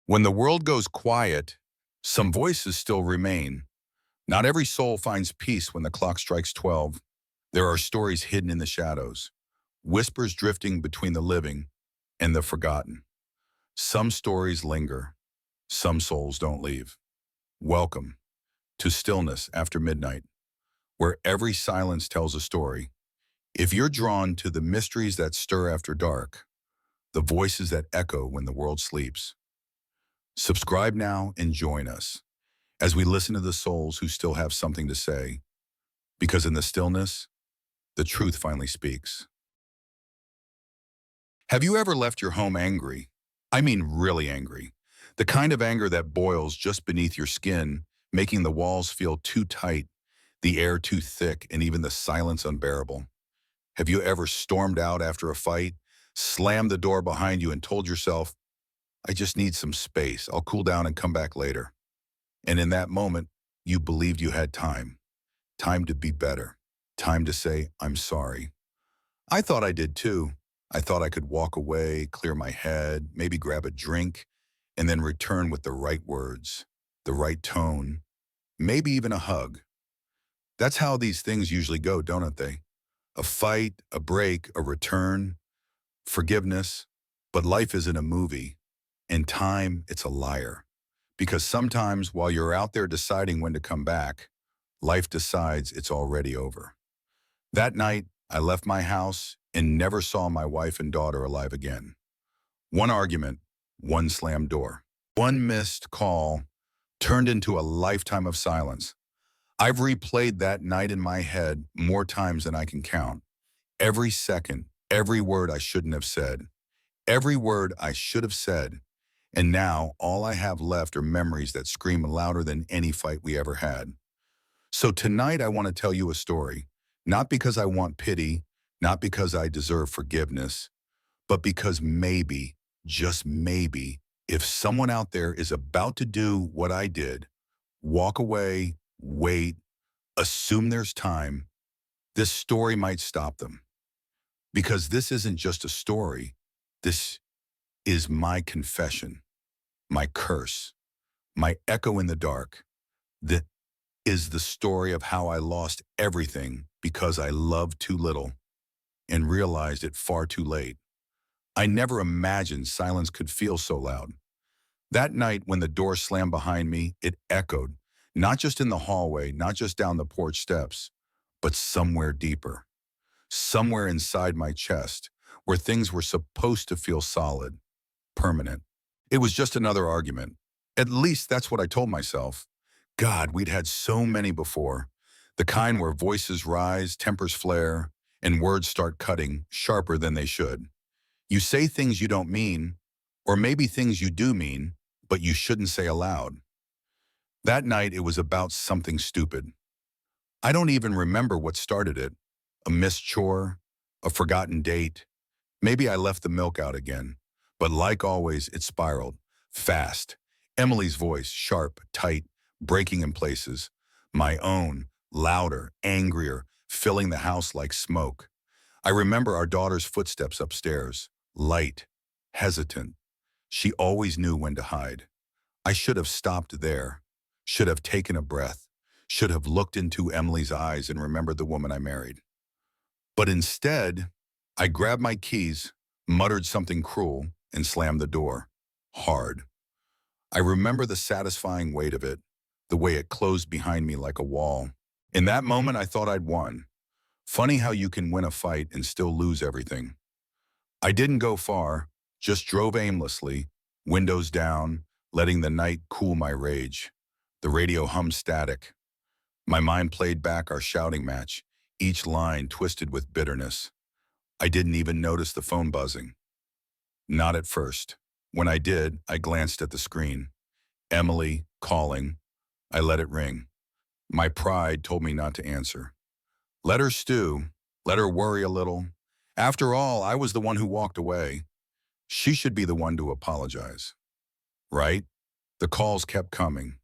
When the world goes quiet, some voices still remain. Not every soul finds peace when the clock strikes 12. There are stories hidden in the shadows, whispers drifting between the living and the forgotten. Some stories linger, some souls don't leave. Welcome to Stillness After Midnight, where every silence tells a story. If you're drawn to the mysteries that stir after dark, the voices that echo when the world sleeps, subscribe now and join us as we listen to the souls who still have something to say, because in the stillness, the truth finally speaks. Have you ever left your home angry? I mean really angry. The kind of anger that boils just beneath your skin, making the walls feel too tight, the air too thick, and even the silence unbearable. Have you ever stormed out after a fight, slammed the door behind you and told yourself, I just need some space, I'll cool down and come back later? And in that moment, you believed you had time to be better, time to say, I'm sorry. I thought I did too. I thought I could walk away, clear my head, maybe grab a drink, and then return with the right words, the right tone, maybe even a hug. That's how these things usually go, don't they? A fight, a break, a return, forgiveness. But life isn't a movie, and time, it's a liar. Because sometimes while you're out there deciding when to come back, life decides it's already over. That night, I left my house and never saw my wife and daughter alive again. One argument, one slammed door. One missed call turned into a lifetime of silence. I've replayed that night in my head more times than I can count. Every second, every word I shouldn't have said, every word I should have said. And now all I have left are memories that scream louder than any fight we ever had. So tonight I want to tell you a story, not because I want pity, not because I deserve forgiveness, but because maybe, just maybe, if someone out there is about to do what I did, walk away, wait, assume there's time, this story might stop them. Because this isn't just a story, this is my confession, my curse, my echo in the dark. That is the story of how I lost everything because I loved too little and realized it far too late. I never imagined silence could feel so loud. That night when the door slammed behind me, it echoed, not just in the hallway, not just down the porch steps, but somewhere deeper, somewhere inside my chest, where things were supposed to feel solid, permanent. It was just another argument. At least that's what I told myself. God, we'd had so many before. The kind where voices rise, tempers flare, and words start cutting sharper than they should. You say things you don't mean, or maybe things you do mean, but you shouldn't say aloud. That night, it was about something stupid. I don't even remember what started it. A missed chore, a forgotten date. Maybe I left the milk out again. But like always, it spiraled. Fast. Emily's voice, sharp, tight, breaking in places. My own, louder, angrier, filling the house like smoke. I remember our daughter's footsteps upstairs. Light, hesitant. She always knew when to hide. I should have stopped there. Should have taken a breath. Should have looked into Emily's eyes and remembered the woman I married. But instead, I grabbed my keys, muttered something cruel, and slammed the door. Hard. I remember the satisfying weight of it, the way it closed behind me like a wall. In that moment, I thought I'd won. Funny how you can win a fight and still lose everything. I didn't go far, just drove aimlessly, windows down, letting the night cool my rage. The radio hummed static. My mind played back our shouting match, each line twisted with bitterness. I didn't even notice the phone buzzing. Not at first. When I did, I glanced at the screen. Emily, calling. I let it ring. My pride told me not to answer. Let her stew. Let her worry a little. After all, I was the one who walked away. She should be the one to apologize. Right? The calls kept coming.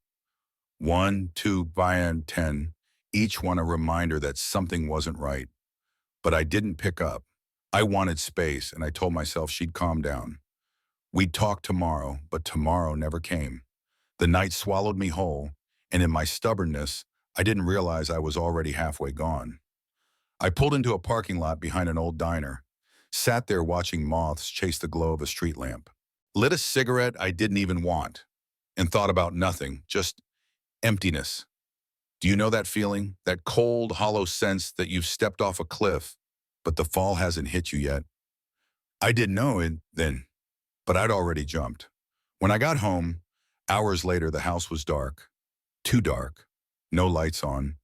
1, 2, 5, 10, each one a reminder that something wasn't right. But I didn't pick up. I wanted space, and I told myself she'd calm down. We'd talk tomorrow, but tomorrow never came. The night swallowed me whole, and in my stubbornness, I didn't realize I was already halfway gone. I pulled into a parking lot behind an old diner, sat there watching moths chase the glow of a street lamp, lit a cigarette I didn't even want, and thought about nothing, just emptiness. Do you know that feeling? That cold, hollow sense that you've stepped off a cliff, but the fall hasn't hit you yet? I didn't know it then, but I'd already jumped. When I got home, hours later, the house was dark. Too dark. No lights on.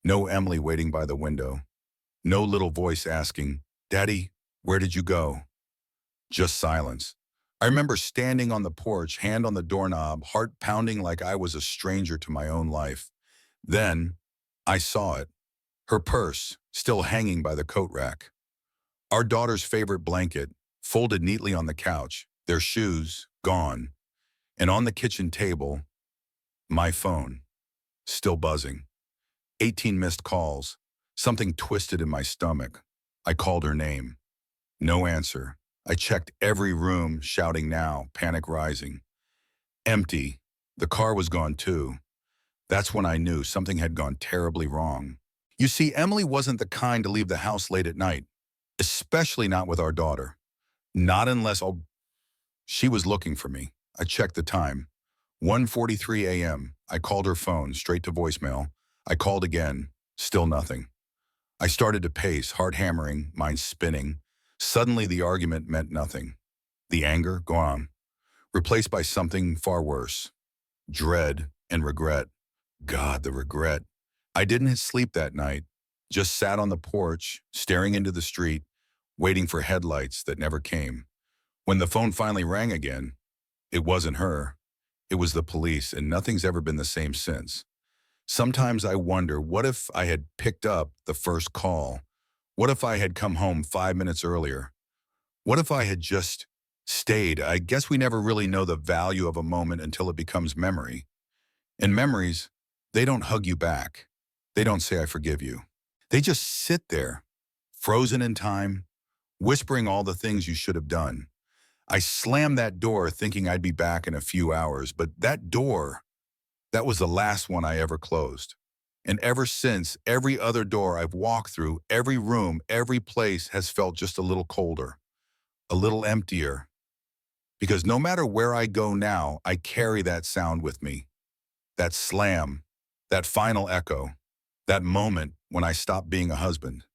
No Emily waiting by the window. No little voice asking, "Daddy, where did you go?" Just silence. I remember standing on the porch, hand on the doorknob, heart pounding like I was a stranger to my own life. Then, I saw it. Her purse, still hanging by the coat rack. Our daughter's favorite blanket, folded neatly on the couch. Their shoes, gone. And on the kitchen table, my phone, still buzzing. 18 missed calls. Something twisted in my stomach. I called her name. No answer. I checked every room, shouting now, panic rising. Empty. The car was gone too. That's when I knew something had gone terribly wrong. You see, Emily wasn't the kind to leave the house late at night, especially not with our daughter. Not unless she was looking for me. I checked the time. 1:43 a.m. I called her phone, straight to voicemail. I called again. Still nothing. I started to pace, heart hammering, mind spinning. Suddenly the argument meant nothing. The anger, gone. Replaced by something far worse. Dread and regret. God, the regret. I didn't sleep that night. Just sat on the porch, staring into the street, waiting for headlights that never came. When the phone finally rang again, it wasn't her. It was the police, and nothing's ever been the same since. Sometimes I wonder, what if I had picked up the first call? What if I had come home 5 minutes earlier? What if I had just stayed? I guess we never really know the value of a moment until it becomes memory. And memories, they don't hug you back. They don't say, "I forgive you." They just sit there, frozen in time, whispering all the things you should have done. I slammed that door thinking I'd be back in a few hours, but that door, that was the last one I ever closed. And ever since, every other door I've walked through, every room, every place has felt just a little colder, a little emptier. Because no matter where I go now, I carry that sound with me. That slam, that final echo, that moment when I stopped being a husband,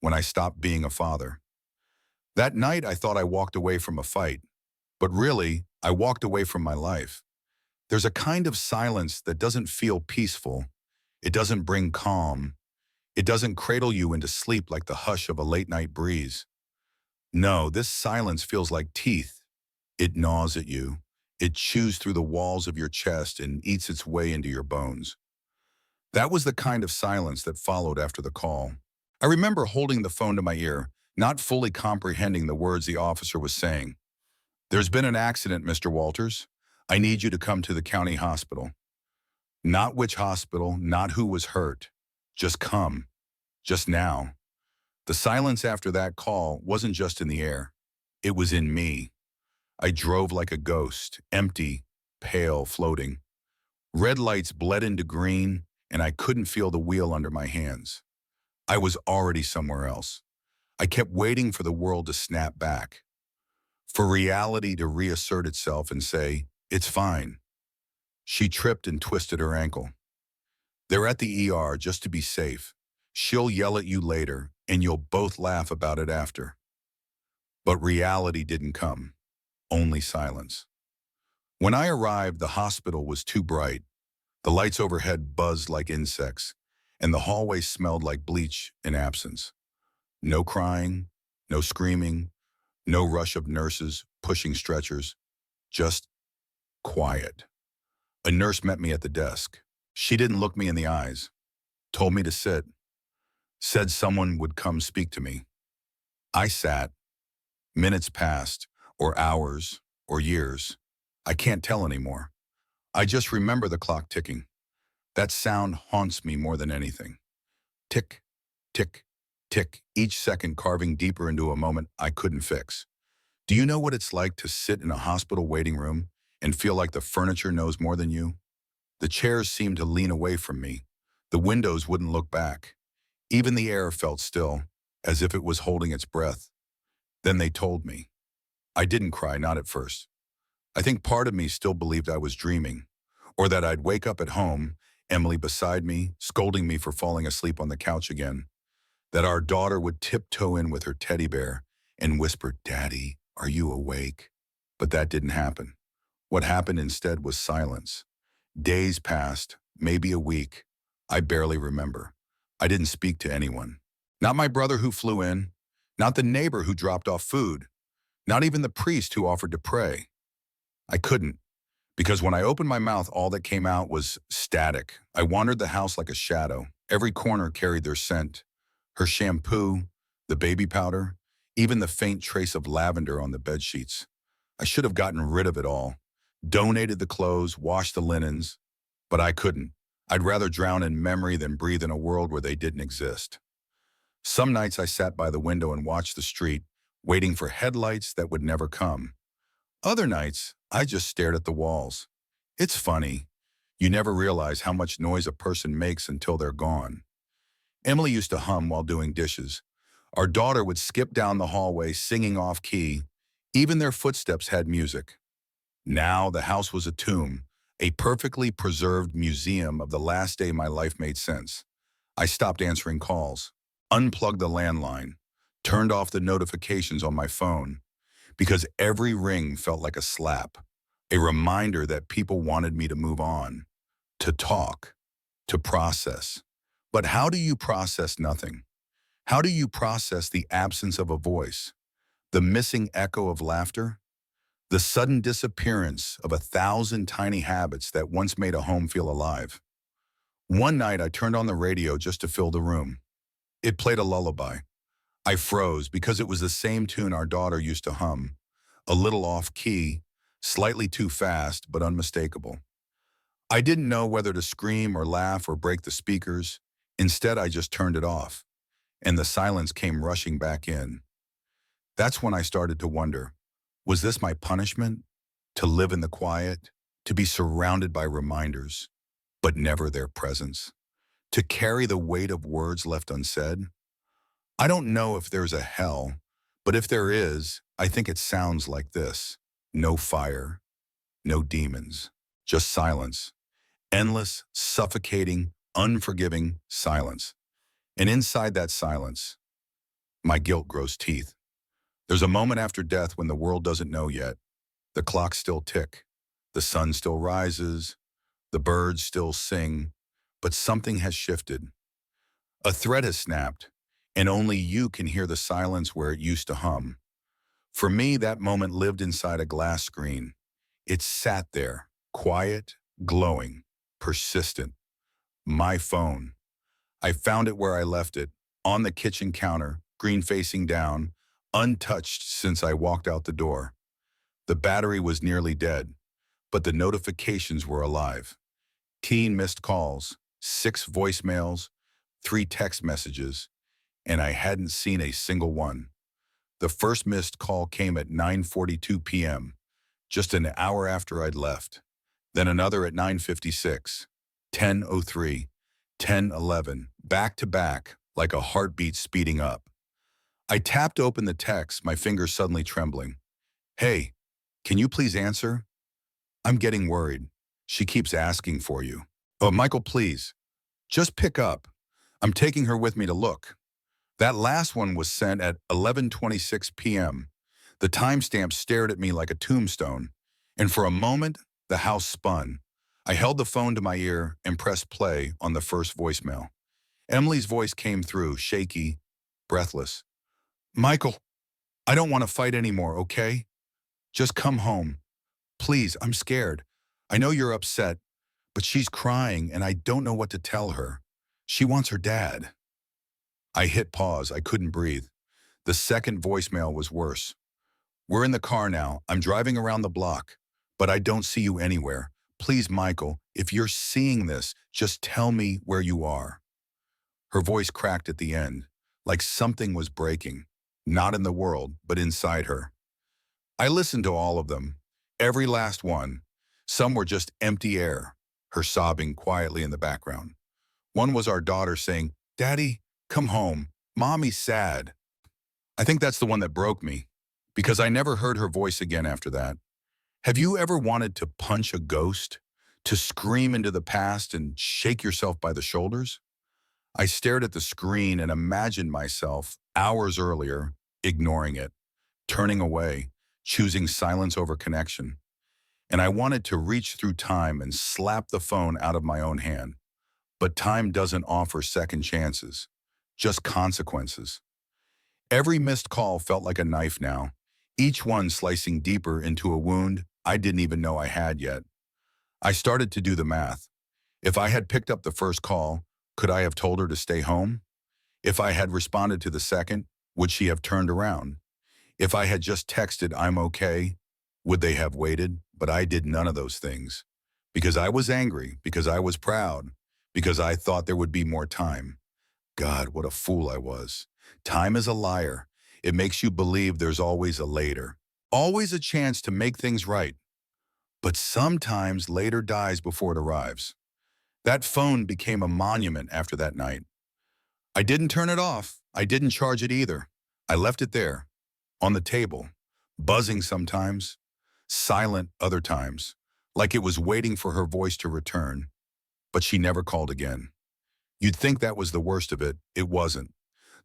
when I stopped being a father. That night I thought I walked away from a fight, but really, I walked away from my life. There's a kind of silence that doesn't feel peaceful. It doesn't bring calm. It doesn't cradle you into sleep like the hush of a late-night breeze. No, this silence feels like teeth. It gnaws at you. It chews through the walls of your chest and eats its way into your bones. That was the kind of silence that followed after the call. I remember holding the phone to my ear, not fully comprehending the words the officer was saying. "There's been an accident, Mr. Walters. I need you to come to the county hospital." Not which hospital, not who was hurt. Just come. Just now. The silence after that call wasn't just in the air. It was in me. I drove like a ghost, empty, pale, floating. Red lights bled into green, and I couldn't feel the wheel under my hands. I was already somewhere else. I kept waiting for the world to snap back, for reality to reassert itself and say, "It's fine." She tripped and twisted her ankle. "They're at the ER just to be safe. She'll yell at you later, and you'll both laugh about it after." But reality didn't come, only silence. When I arrived, the hospital was too bright. The lights overhead buzzed like insects, and the hallway smelled like bleach and absence. No crying, no screaming, no rush of nurses pushing stretchers, just quiet. A nurse met me at the desk. She didn't look me in the eyes, told me to sit, said someone would come speak to me. I sat. Minutes passed, or hours, or years. I can't tell anymore. I just remember the clock ticking. That sound haunts me more than anything. Tick, tick, tick, each second carving deeper into a moment I couldn't fix. Do you know what it's like to sit in a hospital waiting room and feel like the furniture knows more than you? The chairs seemed to lean away from me. The windows wouldn't look back. Even the air felt still, as if it was holding its breath. Then they told me. I didn't cry, not at first. I think part of me still believed I was dreaming, or that I'd wake up at home, Emily beside me, scolding me for falling asleep on the couch again, that our daughter would tiptoe in with her teddy bear and whisper, "Daddy, are you awake?" But that didn't happen. What happened instead was silence. Days passed, maybe a week. I barely remember. I didn't speak to anyone. Not my brother who flew in, not the neighbor who dropped off food, not even the priest who offered to pray. I couldn't, because when I opened my mouth, all that came out was static. I wandered the house like a shadow. Every corner carried their scent. Her shampoo, the baby powder, even the faint trace of lavender on the bed sheets. I should have gotten rid of it all, donated the clothes, washed the linens, but I couldn't. I'd rather drown in memory than breathe in a world where they didn't exist. Some nights I sat by the window and watched the street, waiting for headlights that would never come. Other nights, I just stared at the walls. It's funny. You never realize how much noise a person makes until they're gone. Emily used to hum while doing dishes. Our daughter would skip down the hallway singing off key. Even their footsteps had music. Now the house was a tomb, a perfectly preserved museum of the last day my life made sense. I stopped answering calls, unplugged the landline, turned off the notifications on my phone, because every ring felt like a slap, a reminder that people wanted me to move on, to talk, to process. But how do you process nothing? How do you process the absence of a voice, the missing echo of laughter, the sudden disappearance of 1,000 tiny habits that once made a home feel alive? One night I turned on the radio just to fill the room. It played a lullaby. I froze because it was the same tune our daughter used to hum, a little off key, slightly too fast, but unmistakable. I didn't know whether to scream or laugh or break the speakers. Instead, I just turned it off, and the silence came rushing back in. That's when I started to wonder, was this my punishment? To live in the quiet, to be surrounded by reminders, but never their presence, to carry the weight of words left unsaid? I don't know if there's a hell, but if there is, I think it sounds like this. No fire, no demons, just silence. Endless, suffocating, unforgiving silence. And inside that silence, my guilt grows teeth. There's a moment after death when the world doesn't know yet. The clocks still tick. The sun still rises. The birds still sing. But something has shifted. A thread has snapped, and only you can hear the silence where it used to hum. For me, that moment lived inside a glass screen. It sat there, quiet, glowing, persistent. My phone. I found it where I left it, on the kitchen counter, screen facing down, untouched since I walked out the door. The battery was nearly dead, but the notifications were alive. 10 missed calls, 6 voicemails, 3 text messages, and I hadn't seen a single one. The first missed call came at 9:42 p.m., just an hour after I'd left. Then another at 9:56, 10:03, 10:11, back to back, like a heartbeat speeding up. I tapped open the text, my fingers suddenly trembling. "Hey, can you please answer? I'm getting worried. She keeps asking for you." "Oh, Michael, please. Just pick up. I'm taking her with me to look." That last one was sent at 11:26 p.m. The timestamp stared at me like a tombstone, and for a moment, the house spun. I held the phone to my ear and pressed play on the first voicemail. Emily's voice came through, shaky, breathless. "Michael, I don't want to fight anymore, okay? Just come home. Please, I'm scared. I know you're upset, but she's crying and I don't know what to tell her. She wants her dad." I hit pause. I couldn't breathe. The second voicemail was worse. "We're in the car now. I'm driving around the block, but I don't see you anywhere. Please, Michael, if you're seeing this, just tell me where you are." Her voice cracked at the end, like something was breaking, not in the world, but inside her. I listened to all of them, every last one. Some were just empty air, her sobbing quietly in the background. One was our daughter saying, "Daddy, come home. Mommy's sad." I think that's the one that broke me, because I never heard her voice again after that. Have you ever wanted to punch a ghost? To scream into the past and shake yourself by the shoulders? I stared at the screen and imagined myself, hours earlier, ignoring it, turning away, choosing silence over connection. And I wanted to reach through time and slap the phone out of my own hand. But time doesn't offer second chances, just consequences. Every missed call felt like a knife now, each one slicing deeper into a wound I didn't even know I had yet. I started to do the math. If I had picked up the first call, could I have told her to stay home? If I had responded to the second, would she have turned around? If I had just texted, "I'm okay," would they have waited? But I did none of those things. Because I was angry, because I was proud, because I thought there would be more time. God, what a fool I was. Time is a liar. It makes you believe there's always a later, always a chance to make things right. But sometimes later dies before it arrives. That phone became a monument after that night. I didn't turn it off. I didn't charge it either. I left it there, on the table, buzzing sometimes, silent other times, like it was waiting for her voice to return. But she never called again. You'd think that was the worst of it. It wasn't.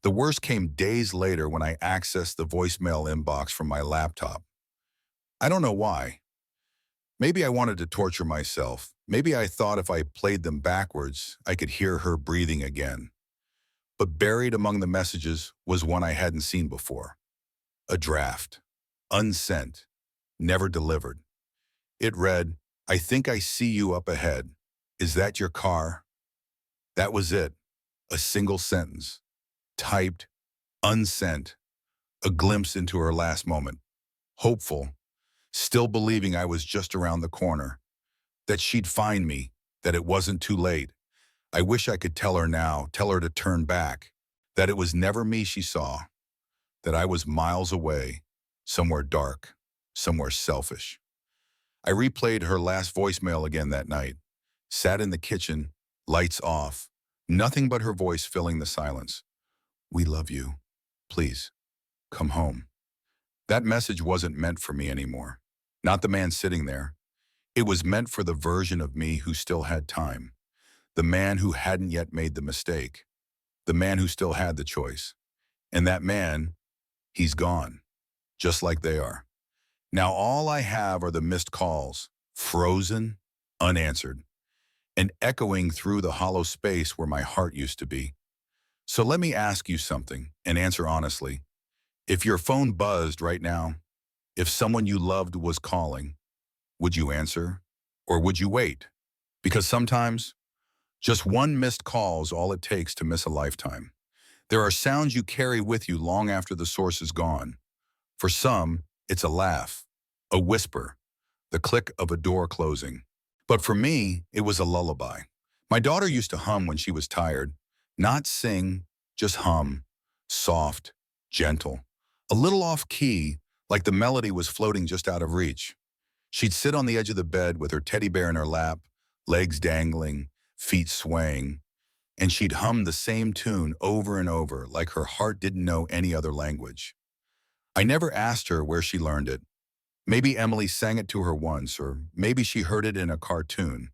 The worst came days later when I accessed the voicemail inbox from my laptop. I don't know why. Maybe I wanted to torture myself. Maybe I thought if I played them backwards, I could hear her breathing again. But buried among the messages was one I hadn't seen before. A draft. Unsent. Never delivered. It read, "I think I see you up ahead. Is that your car?" That was it. A single sentence. Typed. Unsent. A glimpse into her last moment. Hopeful. Still believing I was just around the corner. That she'd find me. That it wasn't too late. I wish I could tell her now, tell her to turn back. That it was never me she saw. That I was miles away. Somewhere dark. Somewhere selfish. I replayed her last voicemail again that night. Sat in the kitchen, lights off. Nothing but her voice filling the silence. "We love you. Please, come home." That message wasn't meant for me anymore. Not the man sitting there. It was meant for the version of me who still had time. The man who hadn't yet made the mistake. The man who still had the choice. And that man, he's gone. Just like they are. Now all I have are the missed calls. Frozen, unanswered. And echoing through the hollow space where my heart used to be. So let me ask you something, and answer honestly. If your phone buzzed right now, if someone you loved was calling, would you answer? Or would you wait? Because sometimes, just one missed call is all it takes to miss a lifetime. There are sounds you carry with you long after the source is gone. For some, it's a laugh, a whisper, the click of a door closing. But for me, it was a lullaby. My daughter used to hum when she was tired. Not sing, just hum. Soft, gentle. A little off-key, like the melody was floating just out of reach. She'd sit on the edge of the bed with her teddy bear in her lap, legs dangling, feet swaying, and she'd hum the same tune over and over like her heart didn't know any other language. I never asked her where she learned it. Maybe Emily sang it to her once, or maybe she heard it in a cartoon.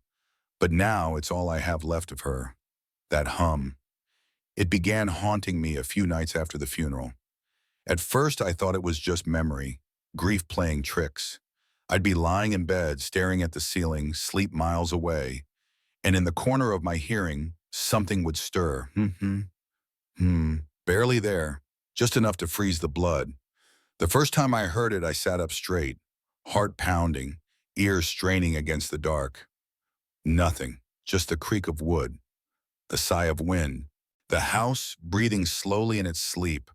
But now it's all I have left of her. That hum. It began haunting me a few nights after the funeral. At first I thought it was just memory, grief playing tricks. I'd be lying in bed, staring at the ceiling, sleep miles away, and in the corner of my hearing, something would stir. Barely there, just enough to freeze the blood. The first time I heard it, I sat up straight, heart pounding, ears straining against the dark. Nothing, just the creak of wood, the sigh of wind, the house breathing slowly in its sleep.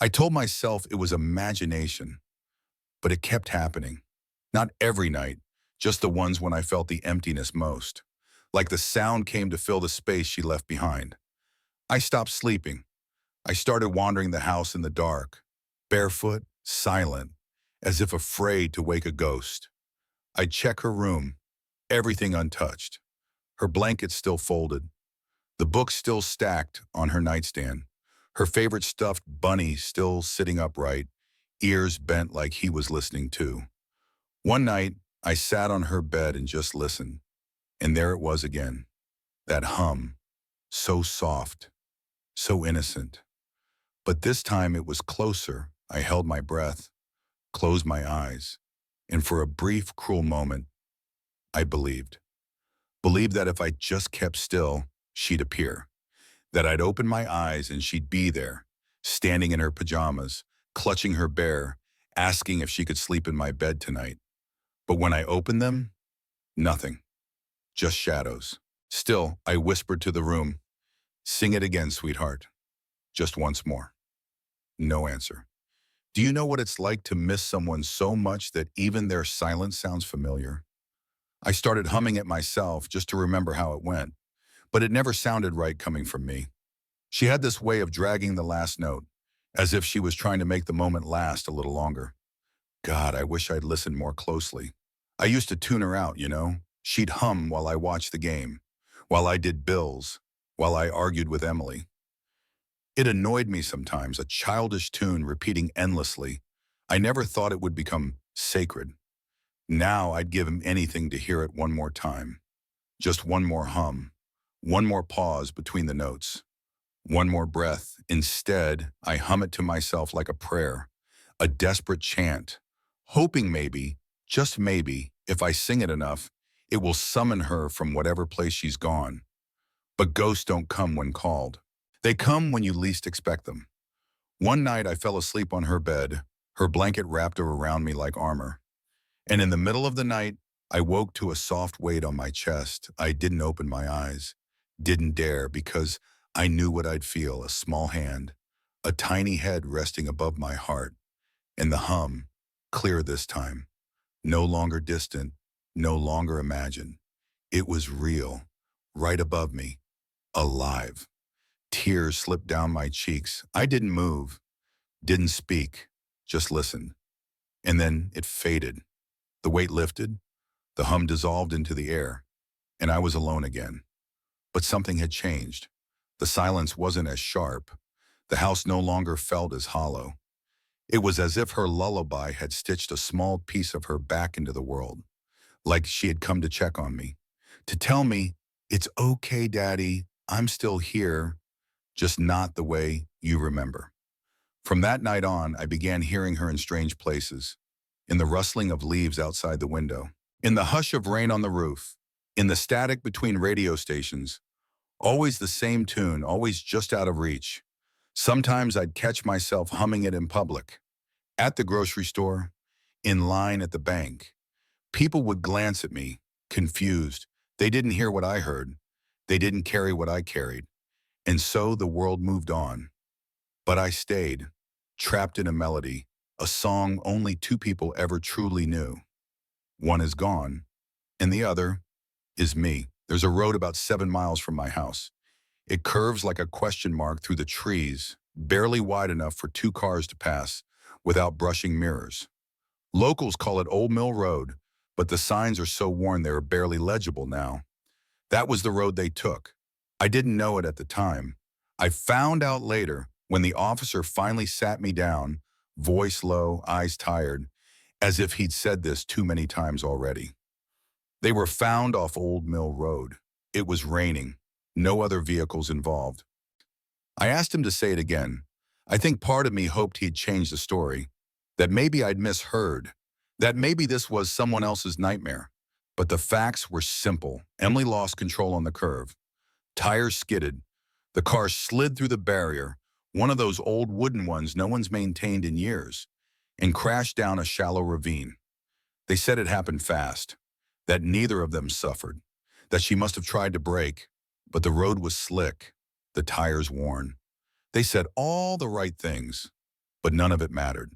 I told myself it was imagination, but it kept happening. Not every night, just the ones when I felt the emptiness most. Like the sound came to fill the space she left behind. I stopped sleeping. I started wandering the house in the dark, barefoot, silent, as if afraid to wake a ghost. I'd check her room, everything untouched. Her blankets still folded, the books still stacked on her nightstand, her favorite stuffed bunny still sitting upright, ears bent like he was listening too. One night, I sat on her bed and just listened, and there it was again, that hum, so soft, so innocent. But this time it was closer. I held my breath, closed my eyes, and for a brief, cruel moment, I believed. Believed that if I just kept still, she'd appear. That I'd open my eyes and she'd be there, standing in her pajamas, clutching her bear, asking if she could sleep in my bed tonight. But when I opened them, nothing, just shadows. Still, I whispered to the room, "Sing it again, sweetheart, just once more." No answer. Do you know what it's like to miss someone so much that even their silence sounds familiar? I started humming it myself just to remember how it went, but it never sounded right coming from me. She had this way of dragging the last note, as if she was trying to make the moment last a little longer. God, I wish I'd listened more closely. I used to tune her out, you know. She'd hum while I watched the game, while I did bills, while I argued with Emily. It annoyed me sometimes, a childish tune repeating endlessly. I never thought it would become sacred. Now I'd give him anything to hear it one more time. Just one more hum, one more pause between the notes, one more breath. Instead, I hum it to myself like a prayer, a desperate chant, hoping maybe, just maybe, if I sing it enough, it will summon her from whatever place she's gone. But ghosts don't come when called. They come when you least expect them. One night I fell asleep on her bed, her blanket wrapped around me like armor. And in the middle of the night, I woke to a soft weight on my chest. I didn't open my eyes, didn't dare, because I knew what I'd feel, a small hand, a tiny head resting above my heart, and the hum, clear this time, no longer distant, no longer imagined. It was real, right above me, alive. Tears slipped down my cheeks. I didn't move, didn't speak, just listened. And then it faded. The weight lifted, the hum dissolved into the air, and I was alone again. But something had changed. The silence wasn't as sharp. The house no longer felt as hollow. It was as if her lullaby had stitched a small piece of her back into the world, like she had come to check on me, to tell me, "It's okay, Daddy, I'm still here, just not the way you remember." From that night on, I began hearing her in strange places, in the rustling of leaves outside the window, in the hush of rain on the roof, in the static between radio stations, always the same tune, always just out of reach. Sometimes I'd catch myself humming it in public, at the grocery store, in line at the bank. People would glance at me, confused. They didn't hear what I heard. They didn't carry what I carried. And so the world moved on. But I stayed, trapped in a melody, a song only two people ever truly knew. One is gone, and the other is me. There's a road about 7 miles from my house. It curves like a question mark through the trees, barely wide enough for 2 cars to pass without brushing mirrors. Locals call it Old Mill Road, but the signs are so worn they are barely legible now. That was the road they took. I didn't know it at the time. I found out later when the officer finally sat me down, voice low, eyes tired, as if he'd said this too many times already. They were found off Old Mill Road. It was raining, no other vehicles involved. I asked him to say it again. I think part of me hoped he'd change the story, that maybe I'd misheard, that maybe this was someone else's nightmare. But the facts were simple. Emily lost control on the curve. Tires skidded. The car slid through the barrier, one of those old wooden ones no one's maintained in years, and crashed down a shallow ravine. They said it happened fast, that neither of them suffered, that she must have tried to brake, but the road was slick, the tires worn. They said all the right things, but none of it mattered,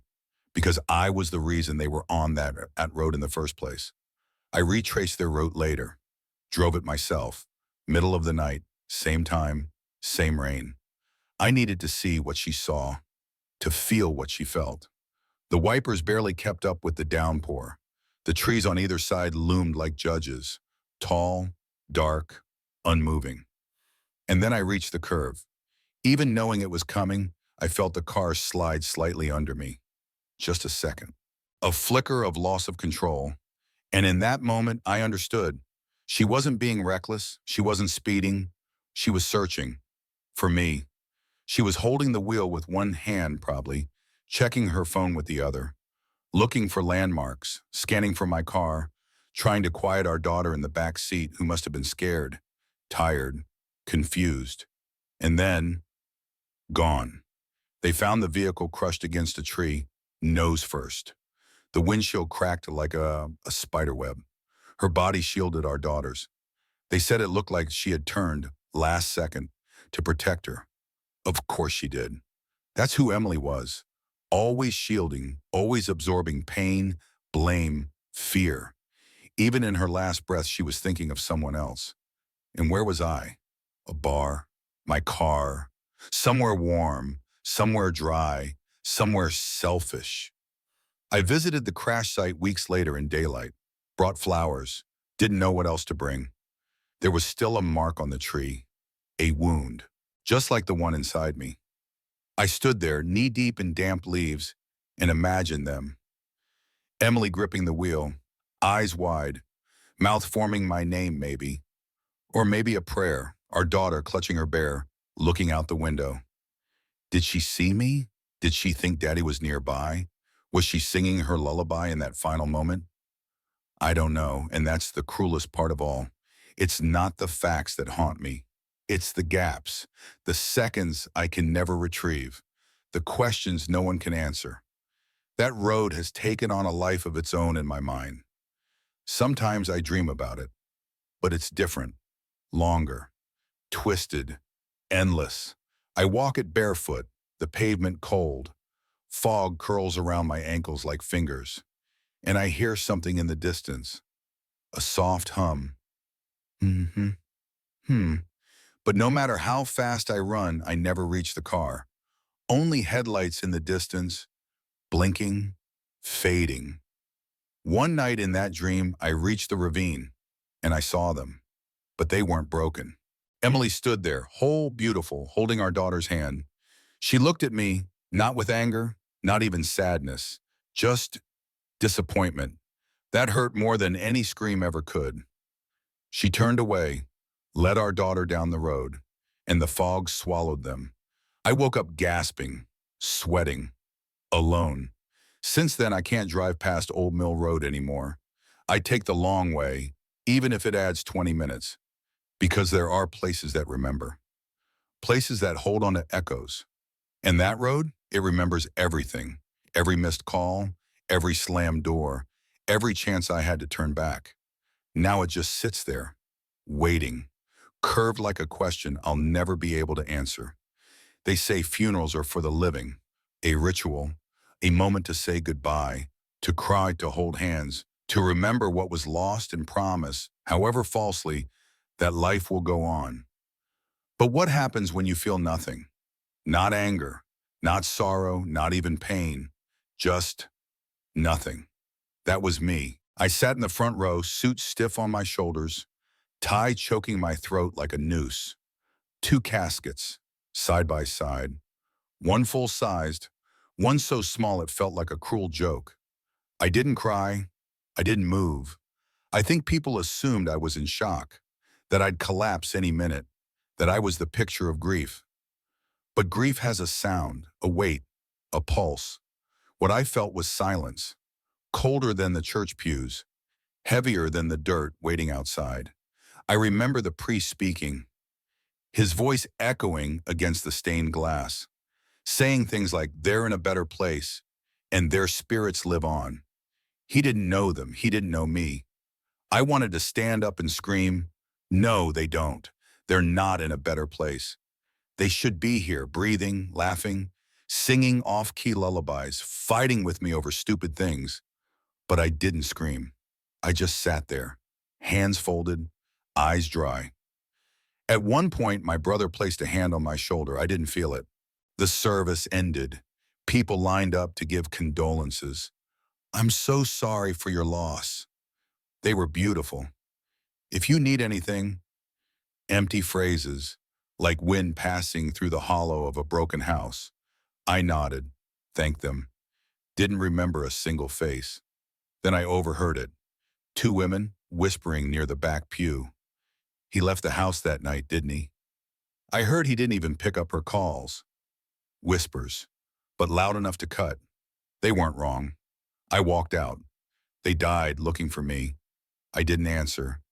because I was the reason they were on that road in the first place. I retraced their route later, drove it myself, middle of the night, same time, same rain. I needed to see what she saw, to feel what she felt. The wipers barely kept up with the downpour. The trees on either side loomed like judges, tall, dark, unmoving. And then I reached the curve. Even knowing it was coming, I felt the car slide slightly under me. Just a second. A flicker of loss of control. And in that moment, I understood. She wasn't being reckless. She wasn't speeding. She was searching. For me. She was holding the wheel with one hand, probably, checking her phone with the other, looking for landmarks, scanning for my car, trying to quiet our daughter in the back seat who must have been scared, tired, confused. And then, gone. They found the vehicle crushed against a tree, nose first. The windshield cracked like a spider web. Her body shielded our daughter's. They said it looked like she had turned, last second, to protect her. Of course she did. That's who Emily was. Always shielding, always absorbing pain, blame, fear. Even in her last breath, she was thinking of someone else. And where was I? A bar, my car, somewhere warm, somewhere dry, somewhere selfish. I visited the crash site weeks later in daylight, brought flowers, didn't know what else to bring. There was still a mark on the tree, a wound, just like the one inside me. I stood there, knee-deep in damp leaves, and imagined them. Emily gripping the wheel, eyes wide, mouth forming my name maybe, or maybe a prayer, our daughter clutching her bear, looking out the window. Did she see me? Did she think Daddy was nearby? Was she singing her lullaby in that final moment? I don't know, and that's the cruelest part of all. It's not the facts that haunt me. It's the gaps, the seconds I can never retrieve, the questions no one can answer. That road has taken on a life of its own in my mind. Sometimes I dream about it, but it's different, longer, twisted, endless. I walk it barefoot, the pavement cold. Fog curls around my ankles like fingers, and I hear something in the distance, a soft hum. Hmm. But no matter how fast I run, I never reach the car. Only headlights in the distance, blinking, fading. One night in that dream, I reached the ravine, and I saw them, but they weren't broken. Emily stood there, whole beautiful, holding our daughter's hand. She looked at me, not with anger, not even sadness, just disappointment. That hurt more than any scream ever could. She turned away, led our daughter down the road, and the fog swallowed them. I woke up gasping, sweating, alone. Since then, I can't drive past Old Mill Road anymore. I take the long way, even if it adds 20 minutes, because there are places that remember, places that hold on to echoes. And that road, it remembers everything, every missed call, every slammed door, every chance I had to turn back. Now it just sits there, waiting, curved like a question I'll never be able to answer. They say funerals are for the living, a ritual, a moment to say goodbye, to cry, to hold hands, to remember what was lost and promise, however falsely, that life will go on. But what happens when you feel nothing? Not anger, not sorrow, not even pain, just nothing. That was me. I sat in the front row, suit stiff on my shoulders, tie choking my throat like a noose. Two caskets, side by side. One full-sized, one so small it felt like a cruel joke. I didn't cry. I didn't move. I think people assumed I was in shock, that I'd collapse any minute, that I was the picture of grief. But grief has a sound, a weight, a pulse. What I felt was silence, colder than the church pews, heavier than the dirt waiting outside. I remember the priest speaking, his voice echoing against the stained glass, saying things like, they're in a better place, and their spirits live on. He didn't know them. He didn't know me. I wanted to stand up and scream, no, they don't. They're not in a better place. They should be here, breathing, laughing, singing off-key lullabies, fighting with me over stupid things. But I didn't scream. I just sat there, hands folded, eyes dry. At one point, my brother placed a hand on my shoulder. I didn't feel it. The service ended. People lined up to give condolences. "I'm so sorry for your loss." They were beautiful. "If you need anything," empty phrases, like wind passing through the hollow of a broken house. I nodded, thanked them, didn't remember a single face. Then I overheard it. Two women whispering near the back pew. "He left the house that night, didn't he?" I heard he didn't even pick up her calls. Whispers, but loud enough to cut. They weren't wrong. I walked out. They died looking for me. I didn't answer.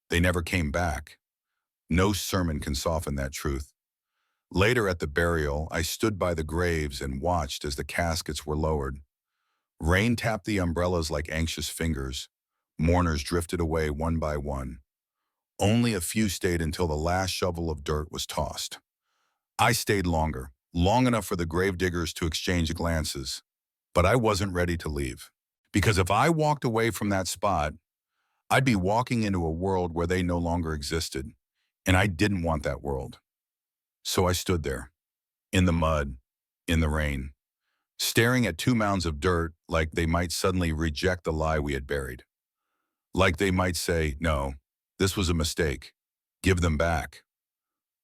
They never came back. No sermon can soften that truth. Later at the burial, I stood by the graves and watched as the caskets were lowered. Rain tapped the umbrellas like anxious fingers. Mourners drifted away one by one. Only a few stayed until the last shovel of dirt was tossed. I stayed longer, long enough for the gravediggers to exchange glances. But I wasn't ready to leave. Because if I walked away from that spot, I'd be walking into a world where they no longer existed. And I didn't want that world. So I stood there, in the mud, in the rain, staring at two mounds of dirt like they might suddenly reject the lie we had buried. Like they might say, "No, this was a mistake. Give them back."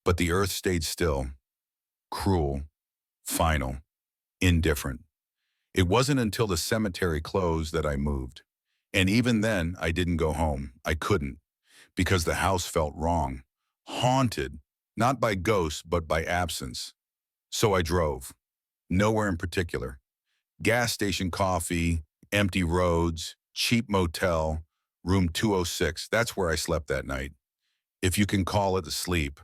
But the earth stayed still, cruel, final, indifferent. It wasn't until the cemetery closed that I moved. And even then, I didn't go home. I couldn't, because the house felt wrong, haunted, not by ghosts, but by absence. So I drove. Nowhere in particular. Gas station coffee, empty roads, cheap motel, room 206. That's where I slept that night. If you can call it a sleep.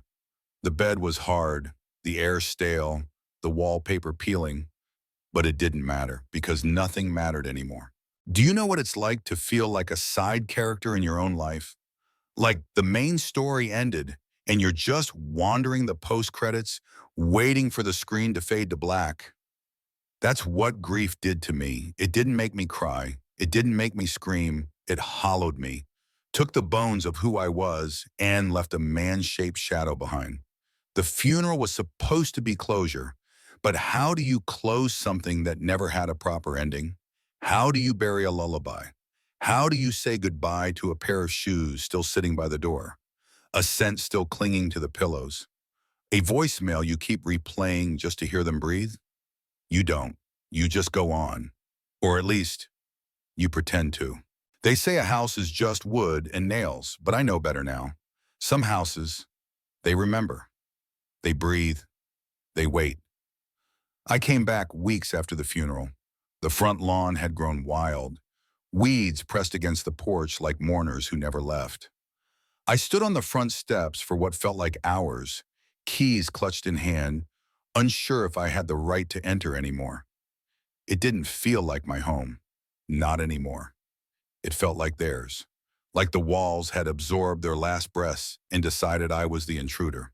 The bed was hard, the air stale, the wallpaper peeling, but it didn't matter because nothing mattered anymore. Do you know what it's like to feel like a side character in your own life? Like the main story ended and you're just wandering the post-credits, waiting for the screen to fade to black. That's what grief did to me. It didn't make me cry. It didn't make me scream. It hollowed me, took the bones of who I was, and left a man-shaped shadow behind. The funeral was supposed to be closure, but how do you close something that never had a proper ending? How do you bury a lullaby? How do you say goodbye to a pair of shoes still sitting by the door? A scent still clinging to the pillows? A voicemail you keep replaying just to hear them breathe? You don't. You just go on. Or at least, you pretend to. They say a house is just wood and nails, but I know better now. Some houses, they remember. They breathe. They wait. I came back weeks after the funeral. The front lawn had grown wild. Weeds pressed against the porch like mourners who never left. I stood on the front steps for what felt like hours, keys clutched in hand, unsure if I had the right to enter anymore. It didn't feel like my home. Not anymore. It felt like theirs. Like the walls had absorbed their last breaths and decided I was the intruder.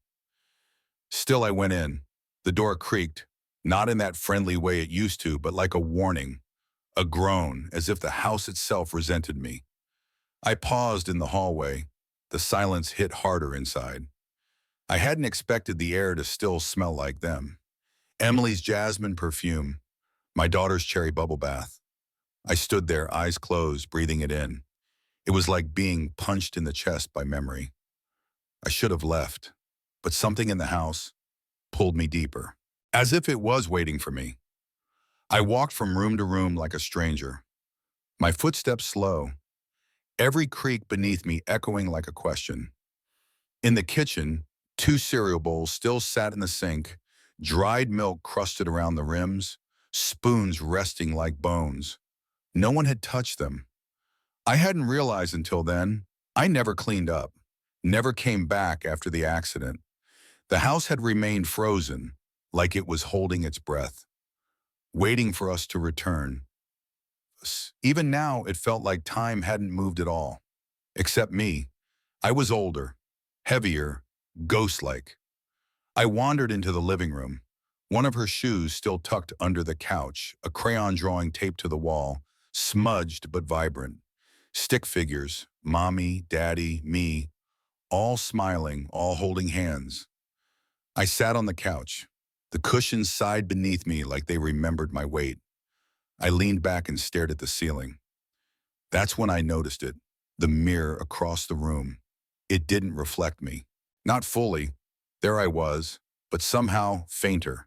Still, I went in. The door creaked, not in that friendly way it used to, but like a warning, a groan, as if the house itself resented me. I paused in the hallway. The silence hit harder inside. I hadn't expected the air to still smell like them. Emily's jasmine perfume, my daughter's cherry bubble bath. I stood there, eyes closed, breathing it in. It was like being punched in the chest by memory. I should have left, but something in the house pulled me deeper, as if it was waiting for me. I walked from room to room like a stranger, my footsteps slow, every creak beneath me echoing like a question. In the kitchen, two cereal bowls still sat in the sink, dried milk crusted around the rims, spoons resting like bones. No one had touched them. I hadn't realized until then, I never cleaned up, never came back after the accident. The house had remained frozen, like it was holding its breath, waiting for us to return. Even now, it felt like time hadn't moved at all. Except me. I was older, heavier, ghost-like. I wandered into the living room, one of her shoes still tucked under the couch, a crayon drawing taped to the wall, smudged but vibrant. Stick figures, mommy, daddy, me, all smiling, all holding hands. I sat on the couch. The cushions sighed beneath me like they remembered my weight. I leaned back and stared at the ceiling. That's when I noticed it, the mirror across the room. It didn't reflect me. Not fully. There I was, but somehow fainter,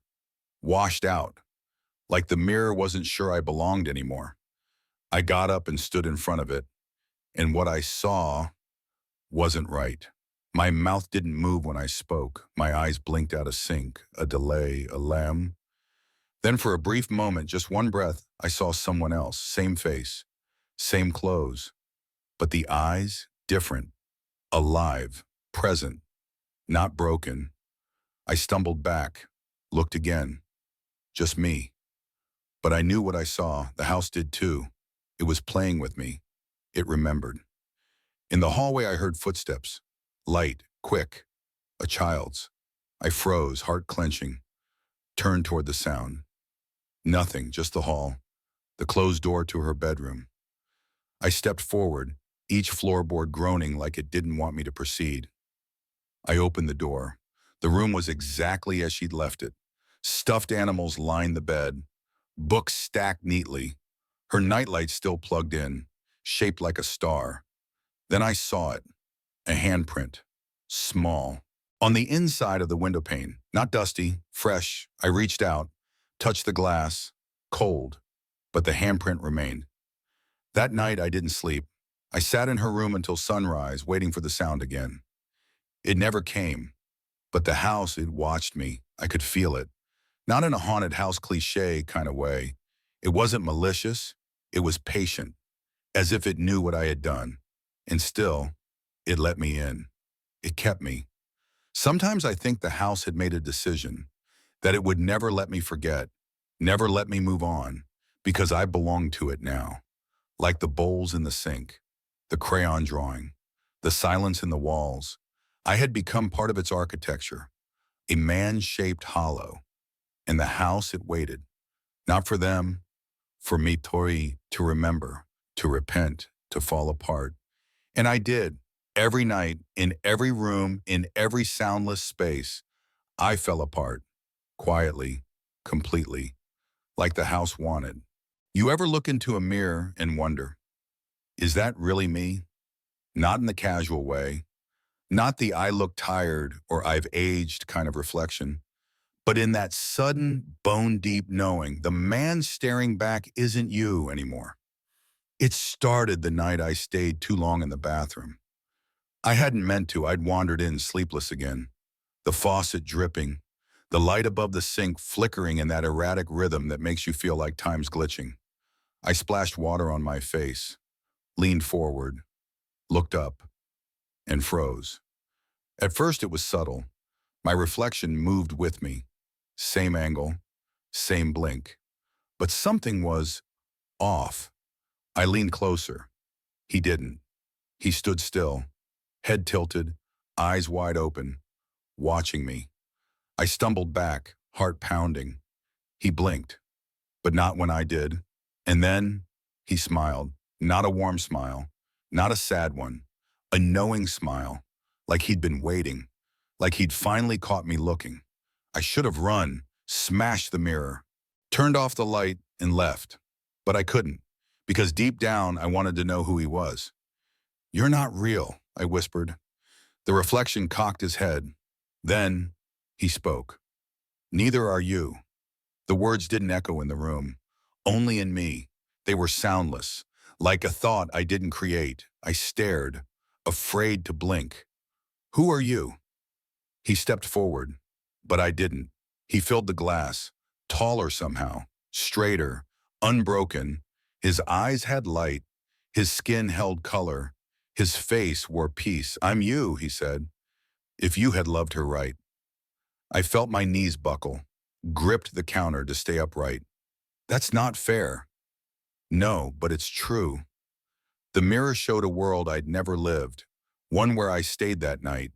washed out, like the mirror wasn't sure I belonged anymore. I got up and stood in front of it, and what I saw wasn't right. My mouth didn't move when I spoke. My eyes blinked out of sync, a delay, a lamb. Then for a brief moment, just one breath, I saw someone else, same face, same clothes, but the eyes, different, alive, present, not broken. I stumbled back, looked again, just me. But I knew what I saw, the house did too. It was playing with me. It remembered. In the hallway I heard footsteps, light, quick, a child's. I froze, heart clenching, turned toward the sound. Nothing, just the hall, the closed door to her bedroom. I stepped forward, each floorboard groaning like it didn't want me to proceed. I opened the door. The room was exactly as she'd left it. Stuffed animals lined the bed, books stacked neatly, her nightlight still plugged in, shaped like a star. Then I saw it, a handprint, small, on the inside of the window pane, not dusty, fresh. I reached out, touched the glass, cold, but the handprint remained. That night I didn't sleep. I sat in her room until sunrise, waiting for the sound again. It never came, but the house, it watched me. I could feel it. Not in a haunted house cliché kind of way. It wasn't malicious. It was patient, as if it knew what I had done. And still, it let me in. It kept me. Sometimes I think the house had made a decision that it would never let me forget, never let me move on, because I belonged to it now. Like the bowls in the sink, the crayon drawing, the silence in the walls. I had become part of its architecture, a man-shaped hollow. And the house, it waited, not for them, for me, Tori, to remember, to repent, to fall apart. And I did. Every night, in every room, in every soundless space, I fell apart, quietly, completely, like the house wanted. You ever look into a mirror and wonder, is that really me? Not in the casual way, not the I look tired or I've aged kind of reflection, but in that sudden, bone-deep knowing, the man staring back isn't you anymore. It started the night I stayed too long in the bathroom. I hadn't meant to. I'd wandered in sleepless again. The faucet dripping, the light above the sink flickering in that erratic rhythm that makes you feel like time's glitching. I splashed water on my face, leaned forward, looked up, and froze. At first it was subtle. My reflection moved with me. Same angle, same blink. But something was off. I leaned closer. He didn't. He stood still, head tilted, eyes wide open, watching me. I stumbled back, heart pounding. He blinked, but not when I did. And then he smiled, not a warm smile, not a sad one, a knowing smile, like he'd been waiting, like he'd finally caught me looking. I should have run, smashed the mirror, turned off the light, and left. But I couldn't, because deep down I wanted to know who he was. "You're not real," I whispered. The reflection cocked his head. Then he spoke. "Neither are you." The words didn't echo in the room, only in me. They were soundless, like a thought I didn't create. I stared, afraid to blink. "Who are you?" He stepped forward, but I didn't. He filled the glass, taller somehow, straighter, unbroken. His eyes had light, his skin held color, his face wore peace. "I'm you," he said, "if you had loved her right." I felt my knees buckle, gripped the counter to stay upright. That's not fair. No, but it's true. The mirror showed a world I'd never lived, one where I stayed that night,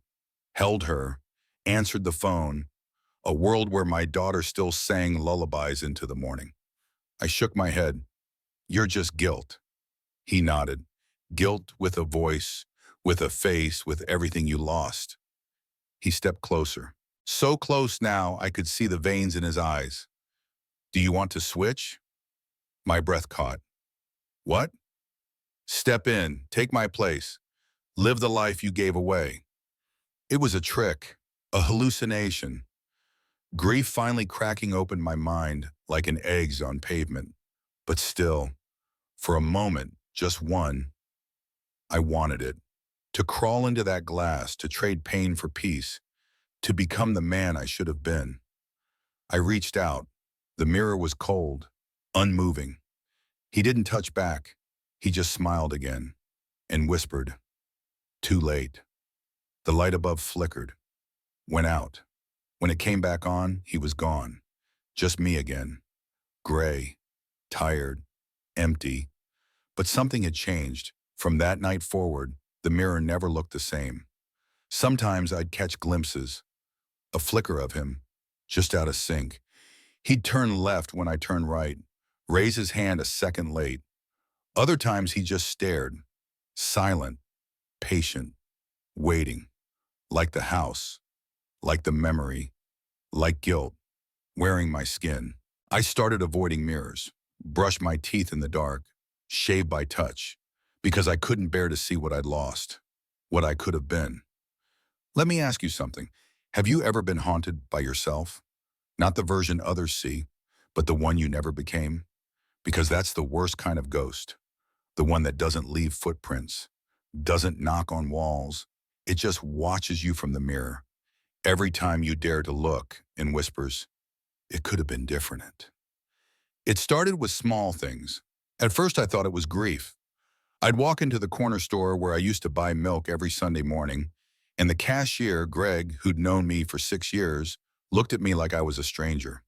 held her, answered the phone, a world where my daughter still sang lullabies into the morning. I shook my head. "You're just guilt." He nodded. "Guilt with a voice, with a face, with everything you lost." He stepped closer. So close now I could see the veins in his eyes. Do you want to switch? My breath caught. What? Step in, take my place, live the life you gave away. It was a trick, a hallucination. Grief finally cracking open my mind like an eggs on pavement. But still, for a moment, just one, I wanted it. To crawl into that glass, to trade pain for peace, to become the man I should have been. I reached out. The mirror was cold, unmoving. He didn't touch back. He just smiled again and whispered, "Too late." The light above flickered, went out. When it came back on, he was gone. Just me again. Gray, tired, empty. But something had changed. From that night forward, the mirror never looked the same. Sometimes I'd catch glimpses, a flicker of him, just out of sync. He'd turn left when I turned right, raise his hand a second late. Other times he just stared, silent, patient, waiting, like the house, like the memory, like guilt, wearing my skin. I started avoiding mirrors, brushed my teeth in the dark, shaved by touch, because I couldn't bear to see what I'd lost, what I could have been. Let me ask you something. Have you ever been haunted by yourself? Not the version others see, but the one you never became? Because that's the worst kind of ghost. The one that doesn't leave footprints, doesn't knock on walls. It just watches you from the mirror. Every time you dare to look and whispers, "It could have been different." It started with small things. At first I thought it was grief. I'd walk into the corner store where I used to buy milk every Sunday morning, and the cashier, Greg, who'd known me for 6 years, looked at me like I was a stranger.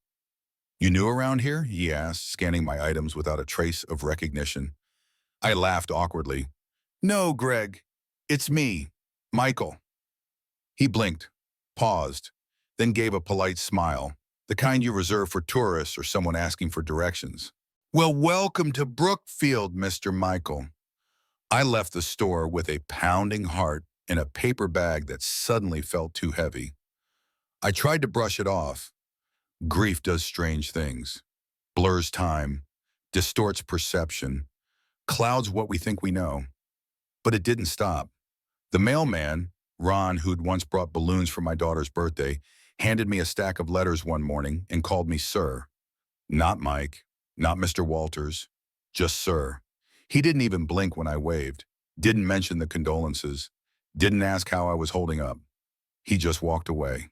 "You new around here?" he asked, scanning my items without a trace of recognition. I laughed awkwardly. "No, Greg, it's me, Michael." He blinked, paused, then gave a polite smile, the kind you reserve for tourists or someone asking for directions. "Well, welcome to Brookfield, Mr. Michael." I left the store with a pounding heart and a paper bag that suddenly felt too heavy. I tried to brush it off. Grief does strange things. Blurs time, distorts perception, clouds what we think we know. But it didn't stop. The mailman, Ron, who'd once brought balloons for my daughter's birthday, handed me a stack of letters one morning and called me sir. Not Mike, not Mr. Walters, just sir. He didn't even blink when I waved, didn't mention the condolences, didn't ask how I was holding up. He just walked away.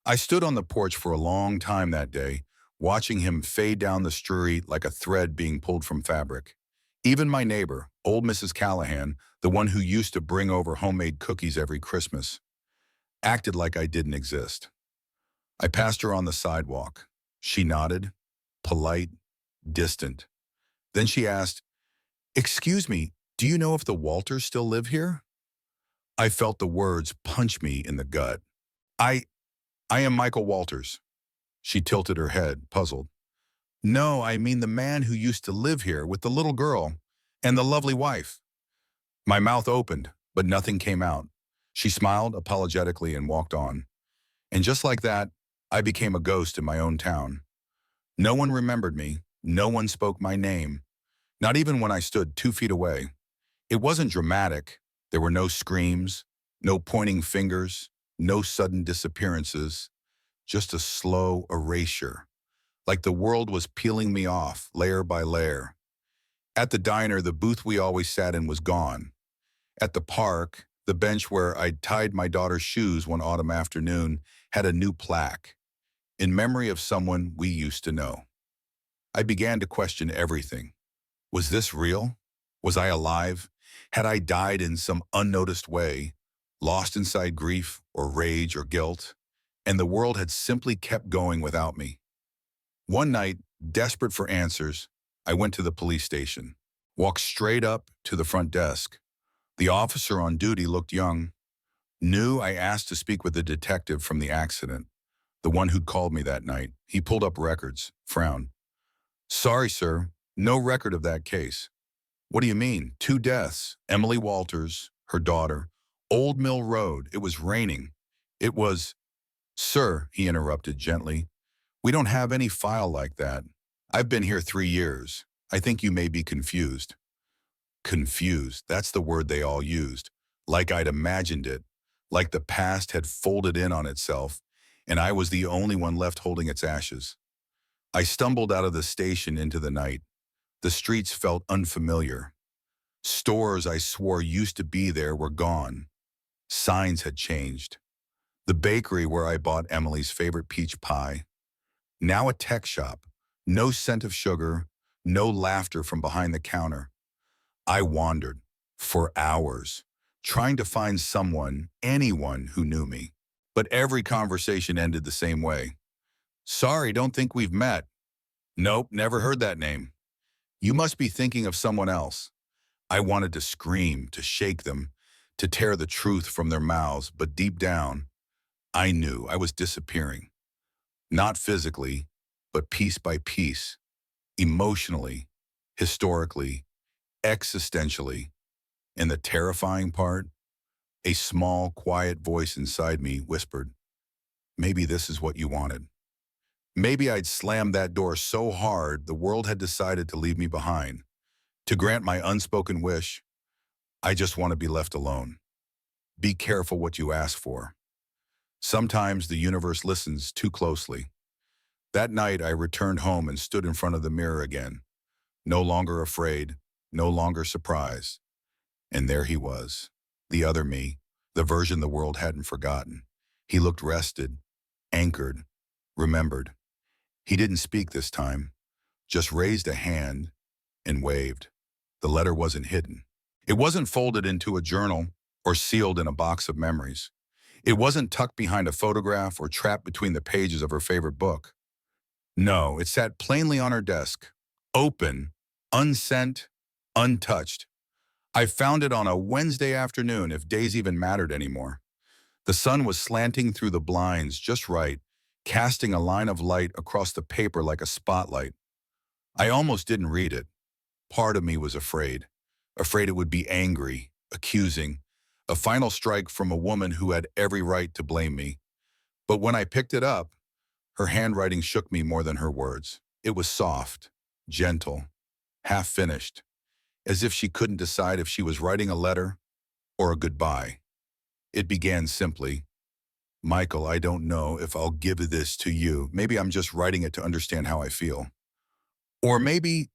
I stood on the porch for a long time that day, watching him fade down the street like a thread being pulled from fabric. Even my neighbor, old Mrs. Callahan, the one who used to bring over homemade cookies every Christmas, acted like I didn't exist. I passed her on the sidewalk. She nodded, polite, distant. Then she asked, "Excuse me, do you know if the Walters still live here?" I felt the words punch me in the gut. I, I am Michael Walters." She tilted her head, puzzled. "No, I mean the man who used to live here with the little girl and the lovely wife." My mouth opened, but nothing came out. She smiled apologetically and walked on. And just like that, I became a ghost in my own town. No one remembered me. No one spoke my name. Not even when I stood 2 feet away. It wasn't dramatic. There were no screams, no pointing fingers, no sudden disappearances, just a slow erasure, like the world was peeling me off, layer by layer. At the diner, the booth we always sat in was gone. At the park, the bench where I'd tied my daughter's shoes one autumn afternoon had a new plaque, in memory of someone we used to know. I began to question everything. Was this real? Was I alive? Had I died in some unnoticed way, lost inside grief or rage or guilt, and the world had simply kept going without me? One night, desperate for answers, I went to the police station, walked straight up to the front desk. The officer on duty looked young. Knew I asked to speak with the detective from the accident, the one who'd called me that night. He pulled up records, frowned. "Sorry, sir, no record of that case." "What do you mean? 2 deaths, Emily Walters, her daughter, Old Mill Road. It was raining. It was..." Sir, he interrupted gently, we don't have any file like that. I've been here 3 years. I think you may be confused. Confused, that's the word they all used. Like I'd imagined it. Like the past had folded in on itself, and I was the only one left holding its ashes. I stumbled out of the station into the night. The streets felt unfamiliar. Stores I swore used to be there were gone. Signs had changed. The bakery where I bought Emily's favorite peach pie. Now a tech shop. No scent of sugar, no laughter from behind the counter. I wandered for hours, trying to find someone, anyone who knew me. But every conversation ended the same way. Sorry, don't think we've met. Nope, never heard that name. You must be thinking of someone else. I wanted to scream, to shake them, to tear the truth from their mouths, but deep down, I knew I was disappearing. Not physically, but piece by piece, emotionally, historically, existentially. And the terrifying part, a small, quiet voice inside me whispered, maybe this is what you wanted. Maybe I'd slammed that door so hard the world had decided to leave me behind. To grant my unspoken wish, I just want to be left alone. Be careful what you ask for. Sometimes the universe listens too closely. That night I returned home and stood in front of the mirror again, no longer afraid, no longer surprised. And there he was, the other me, the version the world hadn't forgotten. He looked rested, anchored, remembered. He didn't speak this time, just raised a hand and waved. The letter wasn't hidden. It wasn't folded into a journal or sealed in a box of memories. It wasn't tucked behind a photograph or trapped between the pages of her favorite book. No, it sat plainly on her desk, open, unsent, untouched. I found it on a Wednesday afternoon, if days even mattered anymore. The sun was slanting through the blinds just right, casting a line of light across the paper like a spotlight. I almost didn't read it. Part of me was afraid it would be angry, accusing, a final strike from a woman who had every right to blame me. But when I picked it up, her handwriting shook me more than her words. It was soft, gentle, half-finished, as if she couldn't decide if she was writing a letter or a goodbye. It began simply, Michael, I don't know if I'll give this to you. Maybe I'm just writing it to understand how I feel. Or maybe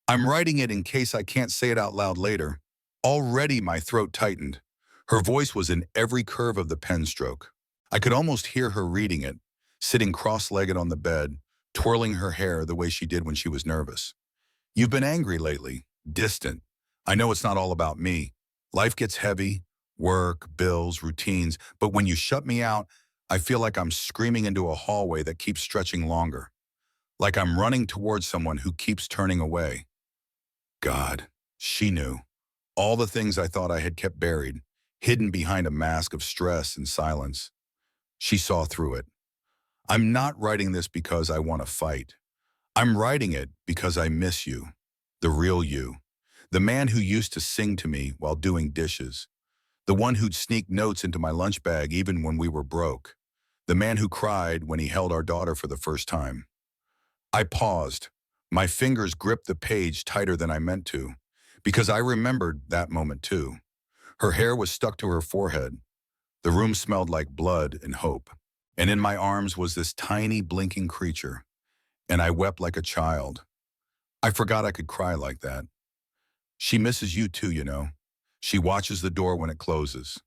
I'm writing it in case I can't say it out loud later. Already my throat tightened. Her voice was in every curve of the pen stroke. I could almost hear her reading it, sitting cross-legged on the bed, twirling her hair the way she did when she was nervous. You've been angry lately, distant. I know it's not all about me. Life gets heavy, work, bills, routines, but when you shut me out, I feel like I'm screaming into a hallway that keeps stretching longer. Like I'm running towards someone who keeps turning away. God, she knew. All the things I thought I had kept buried, hidden behind a mask of stress and silence. She saw through it. I'm not writing this because I want to fight. I'm writing it because I miss you, the real you, the man who used to sing to me while doing dishes, the one who'd sneak notes into my lunch bag even when we were broke, the man who cried when he held our daughter for the first time. I paused. My fingers gripped the page tighter than I meant to, because I remembered that moment too. Her hair was stuck to her forehead. The room smelled like blood and hope. And in my arms was this tiny, blinking creature. And I wept like a child. I forgot I could cry like that. She misses you too, you know. She watches the door when it closes.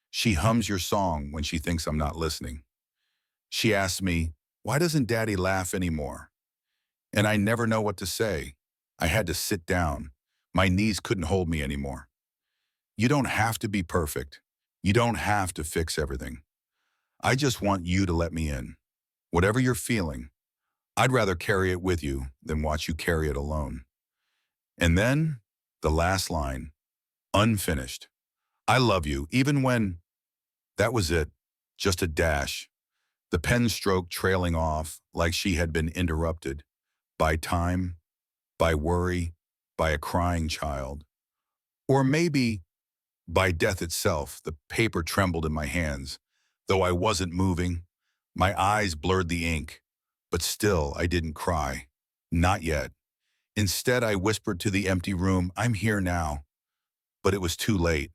She hums your song when she thinks I'm not listening. She asks me, why doesn't Daddy laugh anymore? And I never know what to say. I had to sit down. My knees couldn't hold me anymore. You don't have to be perfect. You don't have to fix everything. I just want you to let me in. Whatever you're feeling, I'd rather carry it with you than watch you carry it alone. And then, the last line, unfinished. I love you, even when... That was it, just a dash. The pen stroke trailing off like she had been interrupted by time, by worry, by a crying child. Or maybe by death itself. The paper trembled in my hands. Though I wasn't moving, My eyes blurred the ink, but still I didn't cry. Not yet. Instead, I whispered to the empty room, "I'm here now." But it was too late.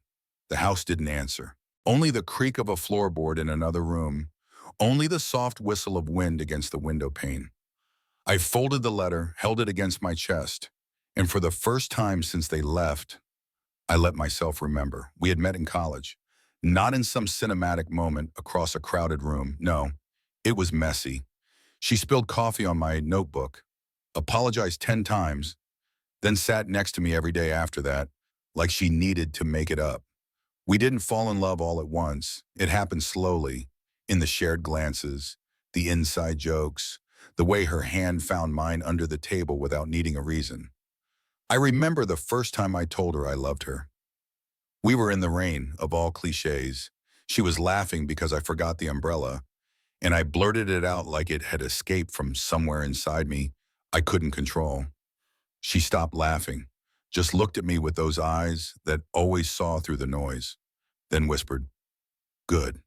The house didn't answer. Only the creak of a floorboard in another room. Only the soft whistle of wind against the window pane. I folded the letter, held it against my chest, and for the first time since they left, I let myself remember. We had met in college. Not in some cinematic moment across a crowded room. No, it was messy. She spilled coffee on my notebook, apologized 10 times, then sat next to me every day after that, like she needed to make it up. We didn't fall in love all at once. It happened slowly, in the shared glances, the inside jokes, the way her hand found mine under the table without needing a reason. I remember the first time I told her I loved her. We were in the rain, of all cliches. She was laughing because I forgot the umbrella, and I blurted it out like it had escaped from somewhere inside me I couldn't control. She stopped laughing, just looked at me with those eyes that always saw through the noise, then whispered, "Good,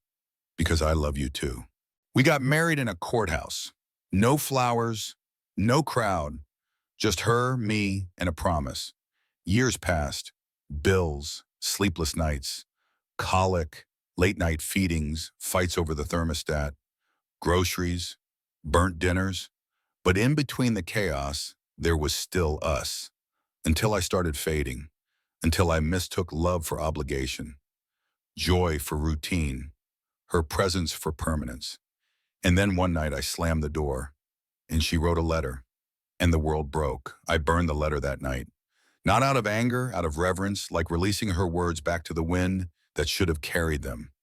because I love you too." We got married in a courthouse. No flowers, no crowd, just her, me, and a promise. Years passed. Bills, sleepless nights, colic, late-night feedings, fights over the thermostat, groceries, burnt dinners. But in between the chaos, there was still us. Until I started fading. Until I mistook love for obligation, joy for routine, her presence for permanence. And then one night I slammed the door, and she wrote a letter, and the world broke. I burned the letter that night. Not out of anger, out of reverence, like releasing her words back to the wind that should have carried them.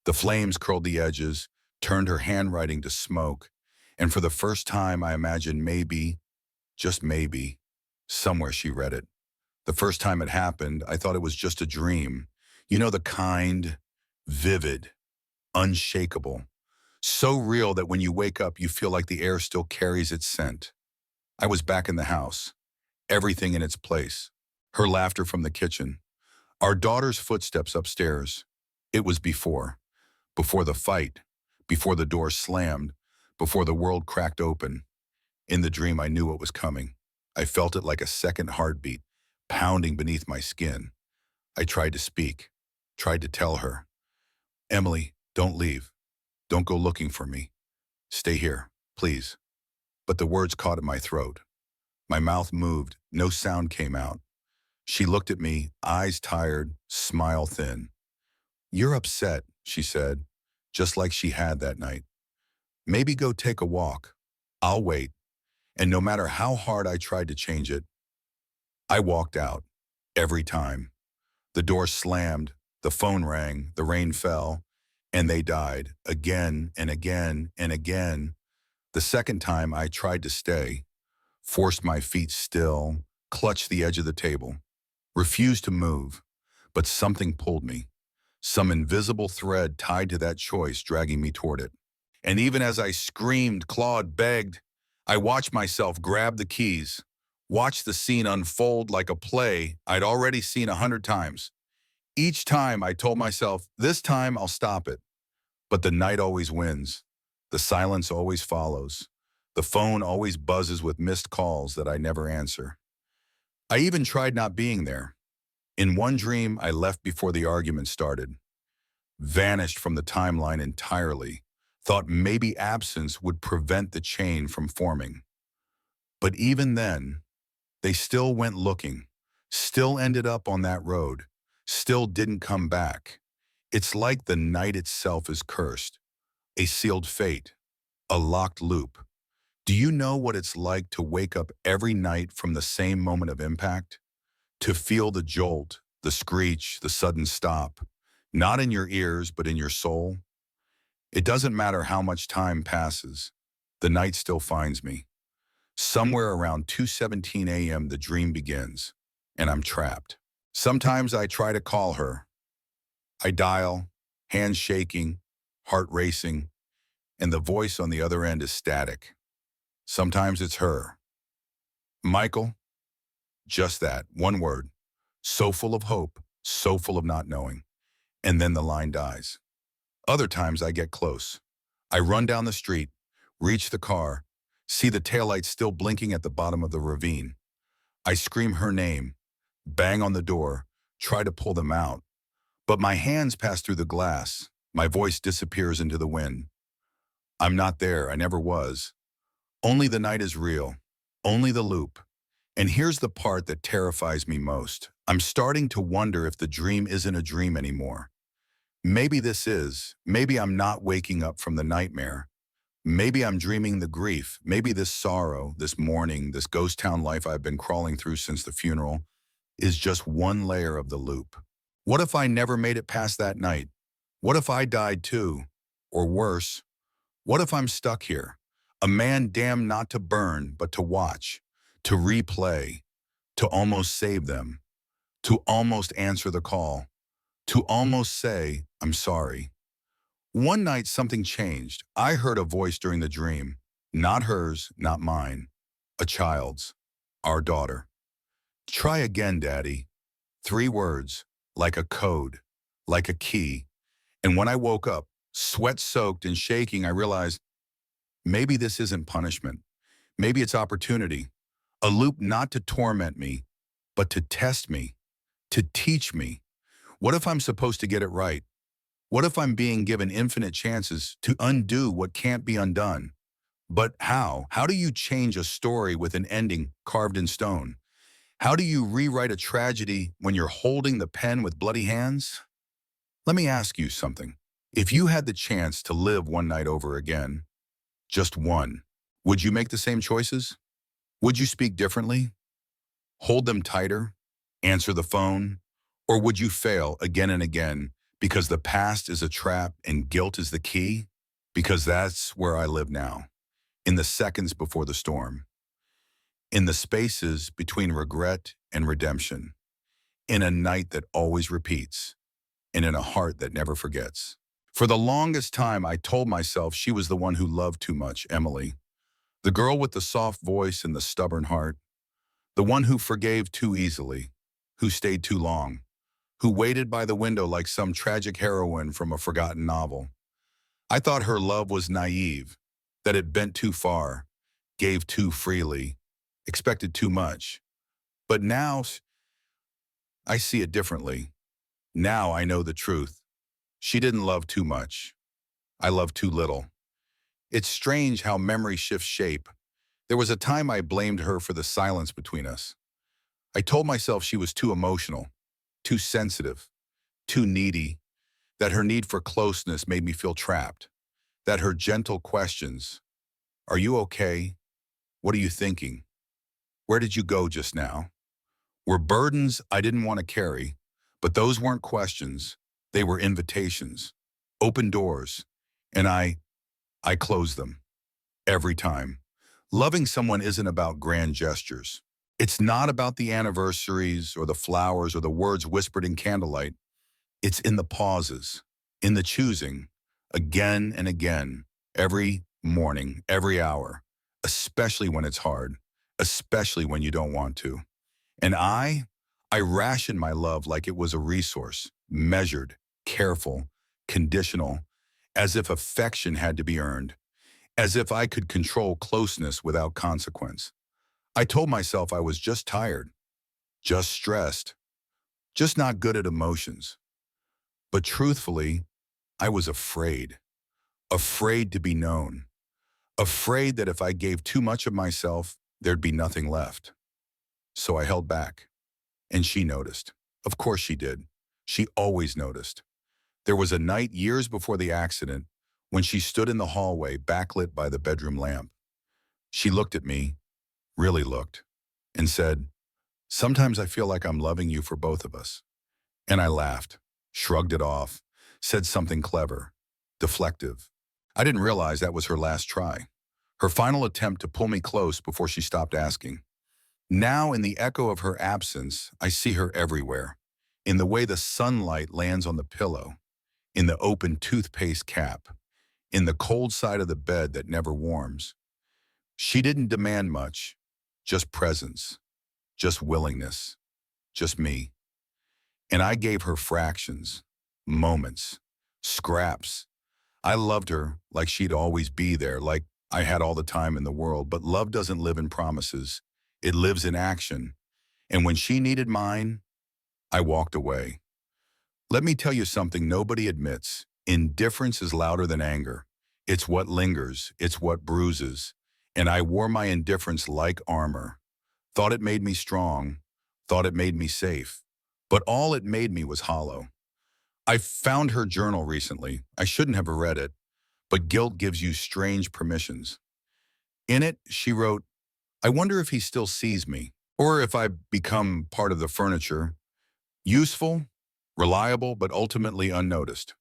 The flames curled the edges, turned her handwriting to smoke, and for the first time I imagined maybe, just maybe, somewhere she read it. The first time it happened, I thought it was just a dream. You know, the kind, vivid, unshakable, so real that when you wake up you feel like the air still carries its scent. I was back in the house, everything in its place. Her laughter from the kitchen, our daughter's footsteps upstairs. It was before the fight, before the door slammed, before the world cracked open. In the dream I knew what was coming. I felt it like a second heartbeat, pounding beneath my skin. I tried to speak, tried to tell her, "Emily, don't leave. Don't go looking for me. Stay here, please." But the words caught at my throat. My mouth moved, no sound came out. She looked at me, eyes tired, smile thin. "You're upset," she said, just like she had that night. "Maybe go take a walk. I'll wait." And no matter how hard I tried to change it, I walked out, every time. The door slammed, the phone rang, the rain fell, and they died, again and again and again. The second time I tried to stay, forced my feet still, clutched the edge of the table, refused to move, but something pulled me. Some invisible thread tied to that choice, dragging me toward it. And even as I screamed, clawed, begged, I watched myself grab the keys, watched the scene unfold like a play I'd already seen 100 times. Each time I told myself, this time I'll stop it. But the night always wins. The silence always follows. The phone always buzzes with missed calls that I never answer. I even tried not being there. In one dream, I left before the argument started, vanished from the timeline entirely, thought maybe absence would prevent the chain from forming. But even then, they still went looking, still ended up on that road, still didn't come back. It's like the night itself is cursed, a sealed fate, a locked loop. Do you know what it's like to wake up every night from the same moment of impact? To feel the jolt, the screech, the sudden stop, not in your ears, but in your soul? It doesn't matter how much time passes, the night still finds me. Somewhere around 2:17 a.m. the dream begins, and I'm trapped. Sometimes I try to call her. I dial, hands shaking, heart racing, and the voice on the other end is static. Sometimes it's her. "Michael," just that, one word, so full of hope, so full of not knowing, and then the line dies. Other times I get close. I run down the street, reach the car, see the taillights still blinking at the bottom of the ravine. I scream her name, bang on the door, try to pull them out. But my hands pass through the glass. My voice disappears into the wind. I'm not there. I never was. Only the night is real. Only the loop. And here's the part that terrifies me most. I'm starting to wonder if the dream isn't a dream anymore. Maybe this is. Maybe I'm not waking up from the nightmare. Maybe I'm dreaming the grief. Maybe this sorrow, this mourning, this ghost town life I've been crawling through since the funeral is just one layer of the loop. What if I never made it past that night? What if I died too? Or worse, what if I'm stuck here? A man damned not to burn, but to watch, to replay, to almost save them, to almost answer the call, to almost say, I'm sorry. One night something changed. I heard a voice during the dream, not hers, not mine, a child's, our daughter. Try again, Daddy. 3 words, like a code, like a key. And when I woke up, sweat-soaked and shaking, I realized maybe this isn't punishment. Maybe it's opportunity. A loop not to torment me, but to test me, to teach me. What if I'm supposed to get it right? What if I'm being given infinite chances to undo what can't be undone? But how? How do you change a story with an ending carved in stone? How do you rewrite a tragedy when you're holding the pen with bloody hands? Let me ask you something. If you had the chance to live one night over again, just one, would you make the same choices? Would you speak differently? Hold them tighter? Answer the phone? Or would you fail again and again because the past is a trap and guilt is the key? Because that's where I live now, in the seconds before the storm, in the spaces between regret and redemption, in a night that always repeats, and in a heart that never forgets. For the longest time, I told myself she was the one who loved too much, Emily, the girl with the soft voice and the stubborn heart, the one who forgave too easily, who stayed too long, who waited by the window like some tragic heroine from a forgotten novel. I thought her love was naive, that it bent too far, gave too freely, expected too much. But now I see it differently. Now I know the truth. She didn't love too much. I loved too little. It's strange how memory shifts shape. There was a time I blamed her for the silence between us. I told myself she was too emotional, too sensitive, too needy, that her need for closeness made me feel trapped, that her gentle questions, "Are you okay? What are you thinking? Where did you go just now?" were burdens I didn't want to carry, but those weren't questions. They were invitations, open doors, and I closed them every time. Loving someone isn't about grand gestures. It's not about the anniversaries or the flowers or the words whispered in candlelight. It's in the pauses, in the choosing, again and again, every morning, every hour, especially when it's hard, especially when you don't want to. And I rationed my love like it was a resource, measured, careful, conditional, as if affection had to be earned, as if I could control closeness without consequence. I told myself I was just tired, just stressed, just not good at emotions. But truthfully, I was afraid, afraid to be known, afraid that if I gave too much of myself, there'd be nothing left. So I held back, and she noticed. Of course she did. She always noticed. There was a night years before the accident when she stood in the hallway backlit by the bedroom lamp. She looked at me, really looked, and said, "Sometimes I feel like I'm loving you for both of us." And I laughed, shrugged it off, said something clever, deflective. I didn't realize that was her last try, her final attempt to pull me close before she stopped asking. Now, in the echo of her absence, I see her everywhere, in the way the sunlight lands on the pillow, in the open toothpaste cap, in the cold side of the bed that never warms. She didn't demand much, just presence, just willingness, just me. And I gave her fractions, moments, scraps. I loved her like she'd always be there, like I had all the time in the world, but love doesn't live in promises. It lives in action. And when she needed mine, I walked away. Let me tell you something nobody admits. Indifference is louder than anger. It's what lingers. It's what bruises. And I wore my indifference like armor. Thought it made me strong. Thought it made me safe. But all it made me was hollow. I found her journal recently. I shouldn't have read it, but guilt gives you strange permissions. In it, she wrote, I wonder if he still sees me, or if I've become part of the furniture. Useful, reliable, but ultimately unnoticed.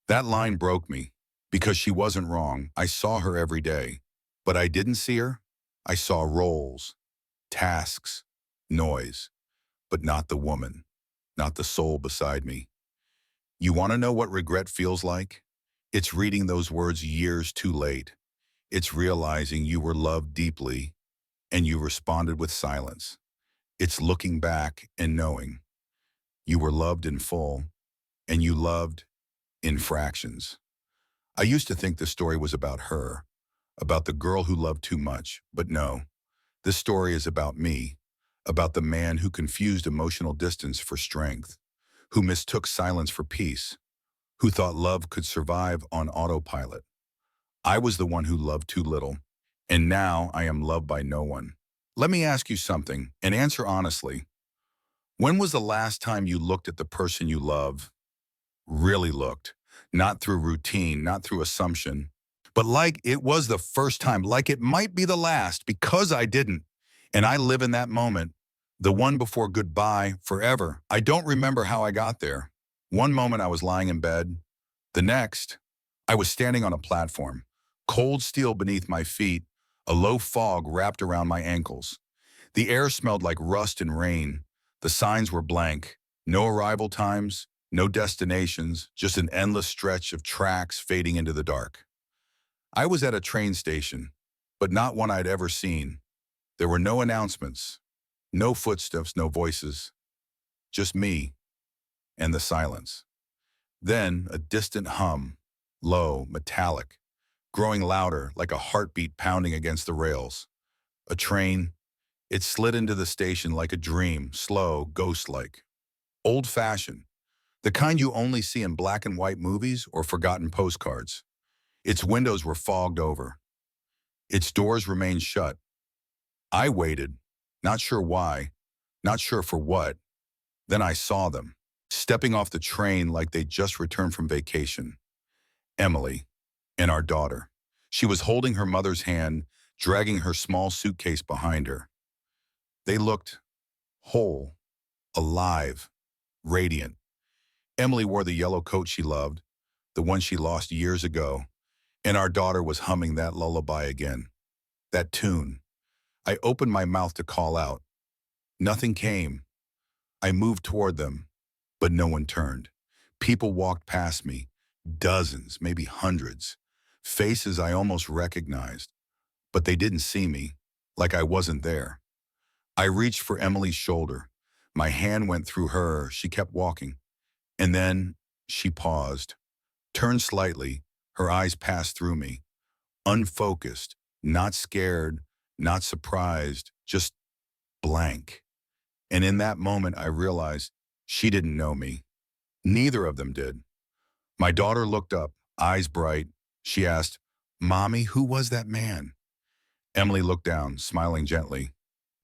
That line broke me, because she wasn't wrong. I saw her every day. But I didn't see her. I saw roles, tasks, noise, but not the woman, not the soul beside me. You want to know what regret feels like? It's reading those words years too late. It's realizing you were loved deeply and you responded with silence. It's looking back and knowing you were loved in full and you loved in fractions. I used to think this story was about her, about the girl who loved too much, but no, this story is about me, about the man who confused emotional distance for strength, who mistook silence for peace, who thought love could survive on autopilot. I was the one who loved too little, and now I am loved by no one. Let me ask you something, and answer honestly. When was the last time you looked at the person you love, really looked, not through routine, not through assumption, but like it was the first time, like it might be the last, because I didn't, and I live in that moment, the one before goodbye forever. I don't remember how I got there. One moment I was lying in bed. The next, I was standing on a platform, cold steel beneath my feet, a low fog wrapped around my ankles. The air smelled like rust and rain. The signs were blank. No arrival times, no destinations, just an endless stretch of tracks fading into the dark. I was at a train station, but not one I'd ever seen. There were no announcements, no footsteps, no voices, just me and the silence. Then a distant hum, low, metallic, growing louder like a heartbeat pounding against the rails. A train, it slid into the station like a dream, slow, ghost-like. Old-fashioned, the kind you only see in black and white movies or forgotten postcards. Its windows were fogged over. Its doors remained shut. I waited, not sure why, not sure for what. Then I saw them, stepping off the train like they'd just returned from vacation. Emily, and our daughter. She was holding her mother's hand, dragging her small suitcase behind her. They looked whole, alive, radiant. Emily wore the yellow coat she loved, the one she lost years ago, and our daughter was humming that lullaby again, that tune. I opened my mouth to call out. Nothing came. I moved toward them, but no one turned. People walked past me, dozens, maybe hundreds, faces I almost recognized, but they didn't see me, like I wasn't there. I reached for Emily's shoulder. My hand went through her. She kept walking. And then she paused, turned slightly. Her eyes passed through me, unfocused, not scared, not surprised, just blank. And in that moment, I realized she didn't know me. Neither of them did. My daughter looked up, eyes bright. She asked, Mommy, who was that man? Emily looked down, smiling gently.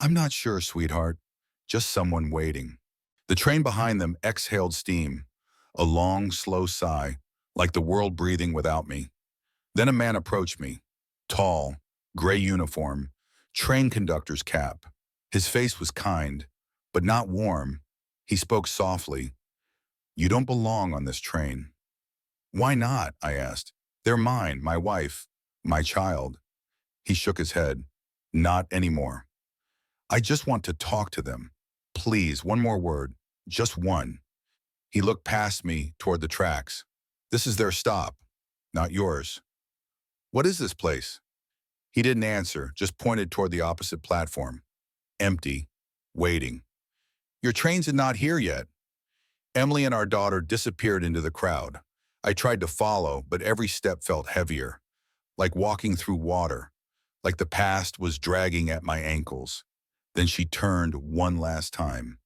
I'm not sure, sweetheart. Just someone waiting. The train behind them exhaled steam, a long, slow sigh, like the world breathing without me. Then a man approached me, tall, gray uniform, train conductor's cap. His face was kind, but not warm. He spoke softly. You don't belong on this train. Why not? I asked. They're mine, my wife, my child. He shook his head. Not anymore. I just want to talk to them. Please, one more word. Just one. He looked past me toward the tracks. This is their stop, not yours. What is this place? He didn't answer, just pointed toward the opposite platform. Empty, waiting. Your trains are not here yet. Emily and our daughter disappeared into the crowd. I tried to follow, but every step felt heavier, like walking through water, like the past was dragging at my ankles. Then she turned one last time.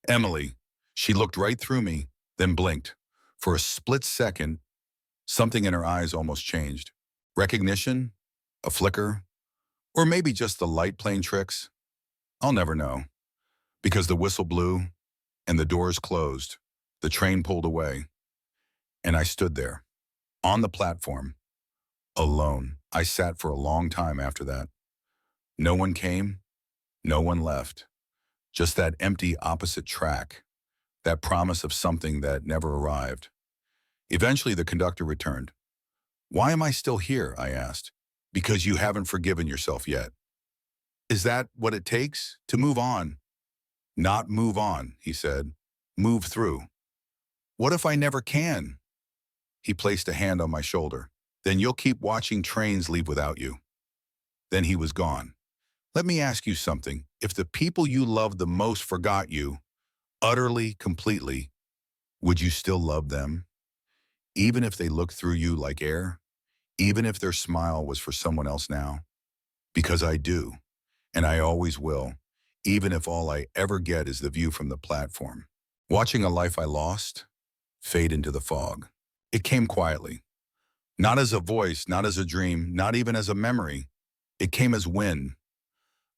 Emily. She looked right through me, then blinked. For a split second, something in her eyes almost changed. Recognition? A flicker? Or maybe just the light playing tricks? I'll never know. Because the whistle blew, and the doors closed. The train pulled away, and I stood there, on the platform, alone. I sat for a long time after that. No one came, no one left. Just that empty opposite track, that promise of something that never arrived. Eventually, the conductor returned. "Why am I still here?" I asked. "Because you haven't forgiven yourself yet." "Is that what it takes to move on?" "Not move on," he said. "Move through." "What if I never can?" He placed a hand on my shoulder. "Then you'll keep watching trains leave without you." Then he was gone. Let me ask you something. If the people you loved the most forgot you, utterly, completely, would you still love them? Even if they looked through you like air? Even if their smile was for someone else now? Because I do, and I always will, even if all I ever get is the view from the platform. Watching a life I lost fade into the fog. It came quietly. Not as a voice, not as a dream, not even as a memory. It came as wind.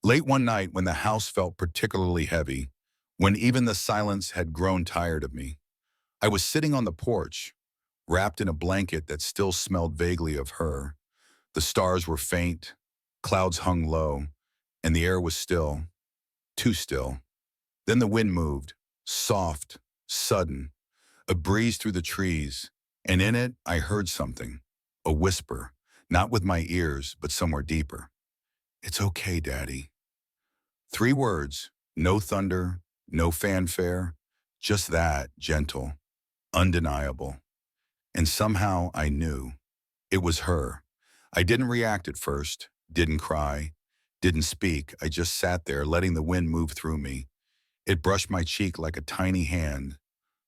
Late one night when the house felt particularly heavy, when even the silence had grown tired of me, I was sitting on the porch, wrapped in a blanket that still smelled vaguely of her. The stars were faint, clouds hung low, and the air was still, too still. Then the wind moved, soft, sudden, a breeze through the trees, and in it I heard something, a whisper, not with my ears, but somewhere deeper. "It's okay, Daddy." 3 words, no thunder, no fanfare, just that, gentle, undeniable. And somehow I knew. It was her. I didn't react at first, didn't cry, didn't speak. I just sat there letting the wind move through me. It brushed my cheek like a tiny hand,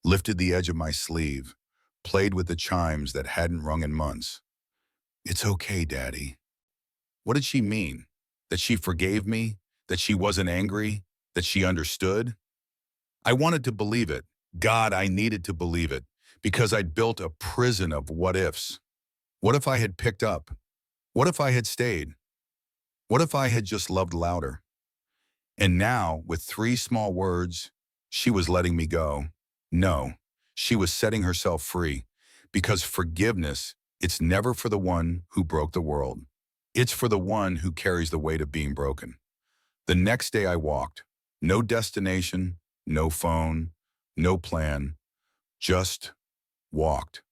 lifted the edge of my sleeve, played with the chimes that hadn't rung in months. "It's okay, Daddy." What did she mean? That she forgave me? That she wasn't angry? That she understood? I wanted to believe it. God, I needed to believe it, because I'd built a prison of what-ifs. What if I had picked up? What if I had stayed? What if I had just loved louder? And now, with 3 small words, she was letting me go. No, she was setting herself free, because forgiveness, it's never for the one who broke the world. It's for the one who carries the weight of being broken. The next day I walked. No destination, no phone, no plan, just walked.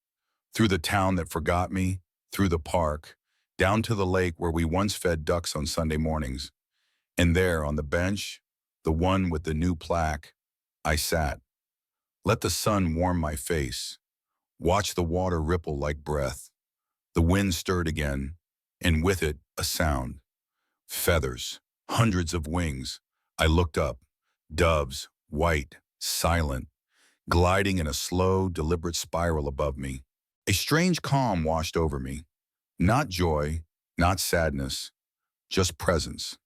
Through the town that forgot me, through the park, down to the lake where we once fed ducks on Sunday mornings. And there, on the bench, the one with the new plaque, I sat. Let the sun warm my face. Watch the water ripple like breath. The wind stirred again, and with it, a sound. Feathers, hundreds of wings. I looked up. Doves, white, silent, gliding in a slow, deliberate spiral above me. A strange calm washed over me. Not joy, not sadness, just presence.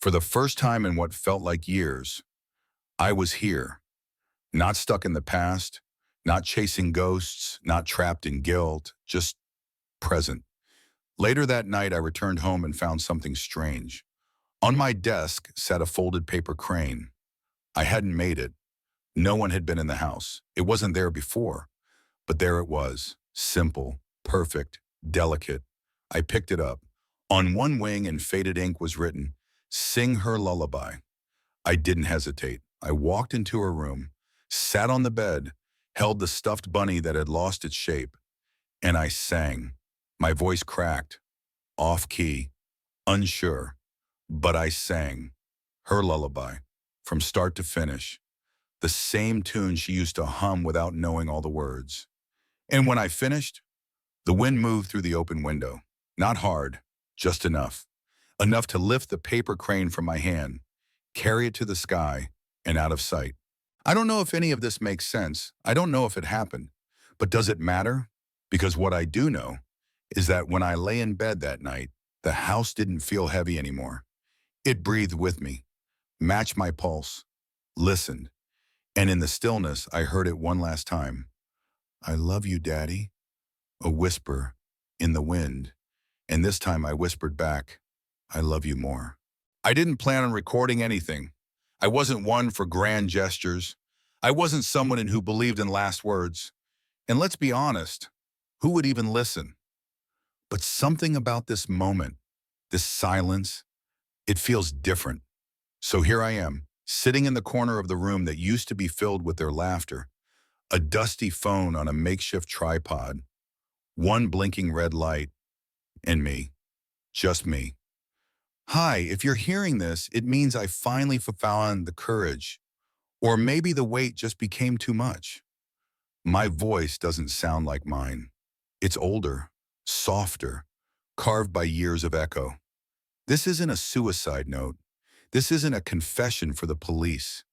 For the first time in what felt like years, I was here. Not stuck in the past, not chasing ghosts, not trapped in guilt, just present. Later that night, I returned home and found something strange. On my desk sat a folded paper crane. I hadn't made it. No one had been in the house. It wasn't there before, but there it was. Simple, perfect, delicate. I picked it up. On one wing in faded ink was written, "Sing her lullaby." I didn't hesitate. I walked into her room, sat on the bed, held the stuffed bunny that had lost its shape, and I sang. My voice cracked, off-key, unsure, but I sang her lullaby from start to finish, the same tune she used to hum without knowing all the words. And when I finished, the wind moved through the open window. Not hard, just enough. Enough to lift the paper crane from my hand, carry it to the sky, and out of sight. I don't know if any of this makes sense. I don't know if it happened. But does it matter? Because what I do know is that when I lay in bed that night, the house didn't feel heavy anymore. It breathed with me, matched my pulse, listened, and in the stillness, I heard it one last time. I love you, Daddy, a whisper in the wind. And this time I whispered back, I love you more. I didn't plan on recording anything. I wasn't one for grand gestures. I wasn't someone who believed in last words. And let's be honest, who would even listen? But something about this moment, this silence, it feels different. So here I am, sitting in the corner of the room that used to be filled with their laughter, a dusty phone on a makeshift tripod, one blinking red light, and me, just me. Hi, if you're hearing this, it means I finally found the courage, or maybe the weight just became too much. My voice doesn't sound like mine. It's older, softer, carved by years of echo. This isn't a suicide note. This isn't a confession for the police.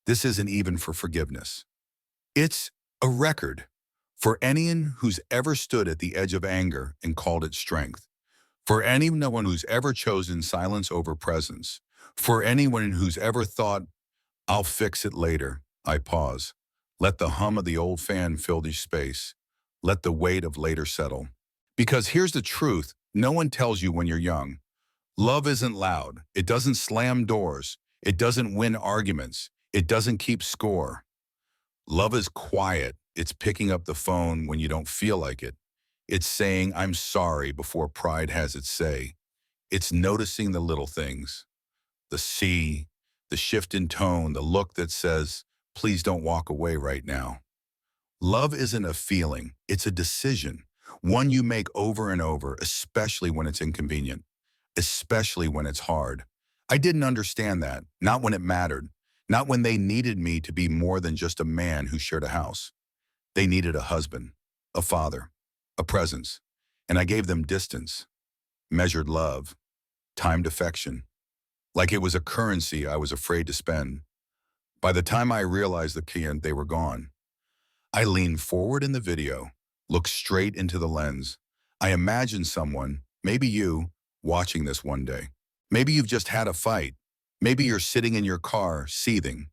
This isn't even for forgiveness. It's a record for anyone who's ever stood at the edge of anger and called it strength. For anyone who's ever chosen silence over presence. For anyone who's ever thought, I'll fix it later. I pause. Let the hum of the old fan fill the space. Let the weight of later settle. Because here's the truth, no one tells you when you're young. Love isn't loud. It doesn't slam doors. It doesn't win arguments. It doesn't keep score. Love is quiet. It's picking up the phone when you don't feel like it. It's saying, I'm sorry before pride has its say. It's noticing the little things. The sea, the shift in tone, the look that says, please don't walk away right now. Love isn't a feeling. It's a decision. One you make over and over, especially when it's inconvenient. Especially when it's hard. I didn't understand that, not when it mattered, not when they needed me to be more than just a man who shared a house. They needed a husband, a father, a presence, and I gave them distance, measured love, timed affection, like it was a currency I was afraid to spend. By the time I realized the key and they were gone, I leaned forward in the video, looked straight into the lens. I imagined someone, maybe you, watching this one day. Maybe you've just had a fight. Maybe you're sitting in your car, seething.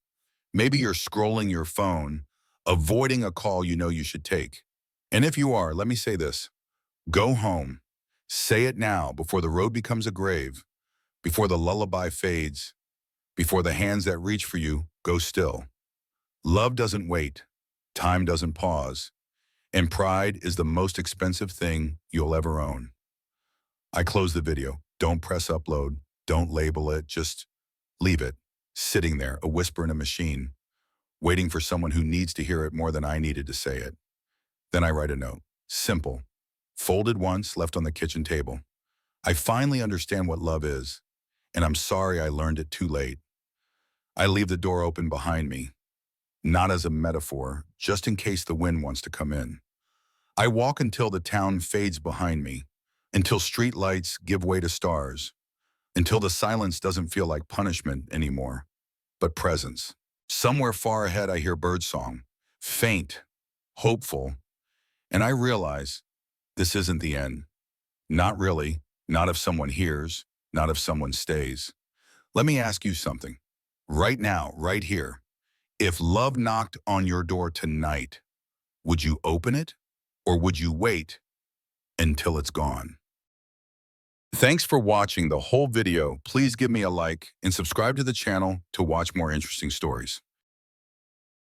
Maybe you're scrolling your phone, avoiding a call you know you should take. And if you are, let me say this. Go home. Say it now before the road becomes a grave, before the lullaby fades, before the hands that reach for you go still. Love doesn't wait. Time doesn't pause. And pride is the most expensive thing you'll ever own. I close the video. Don't press upload. Don't label it. Just leave it. Sitting there, a whisper in a machine, waiting for someone who needs to hear it more than I needed to say it. Then I write a note. Simple. Folded once, left on the kitchen table. I finally understand what love is, and I'm sorry I learned it too late. I leave the door open behind me, not as a metaphor, just in case the wind wants to come in. I walk until the town fades behind me, until street lights give way to stars, until the silence doesn't feel like punishment anymore, but presence. Somewhere far ahead I hear birdsong, faint, hopeful, and I realize this isn't the end. Not really, not if someone hears, not if someone stays. Let me ask you something. Right now, right here, if love knocked on your door tonight, would you open it or would you wait until it's gone? Thanks for watching the whole video. Please give me a like and subscribe to the channel to watch more interesting stories.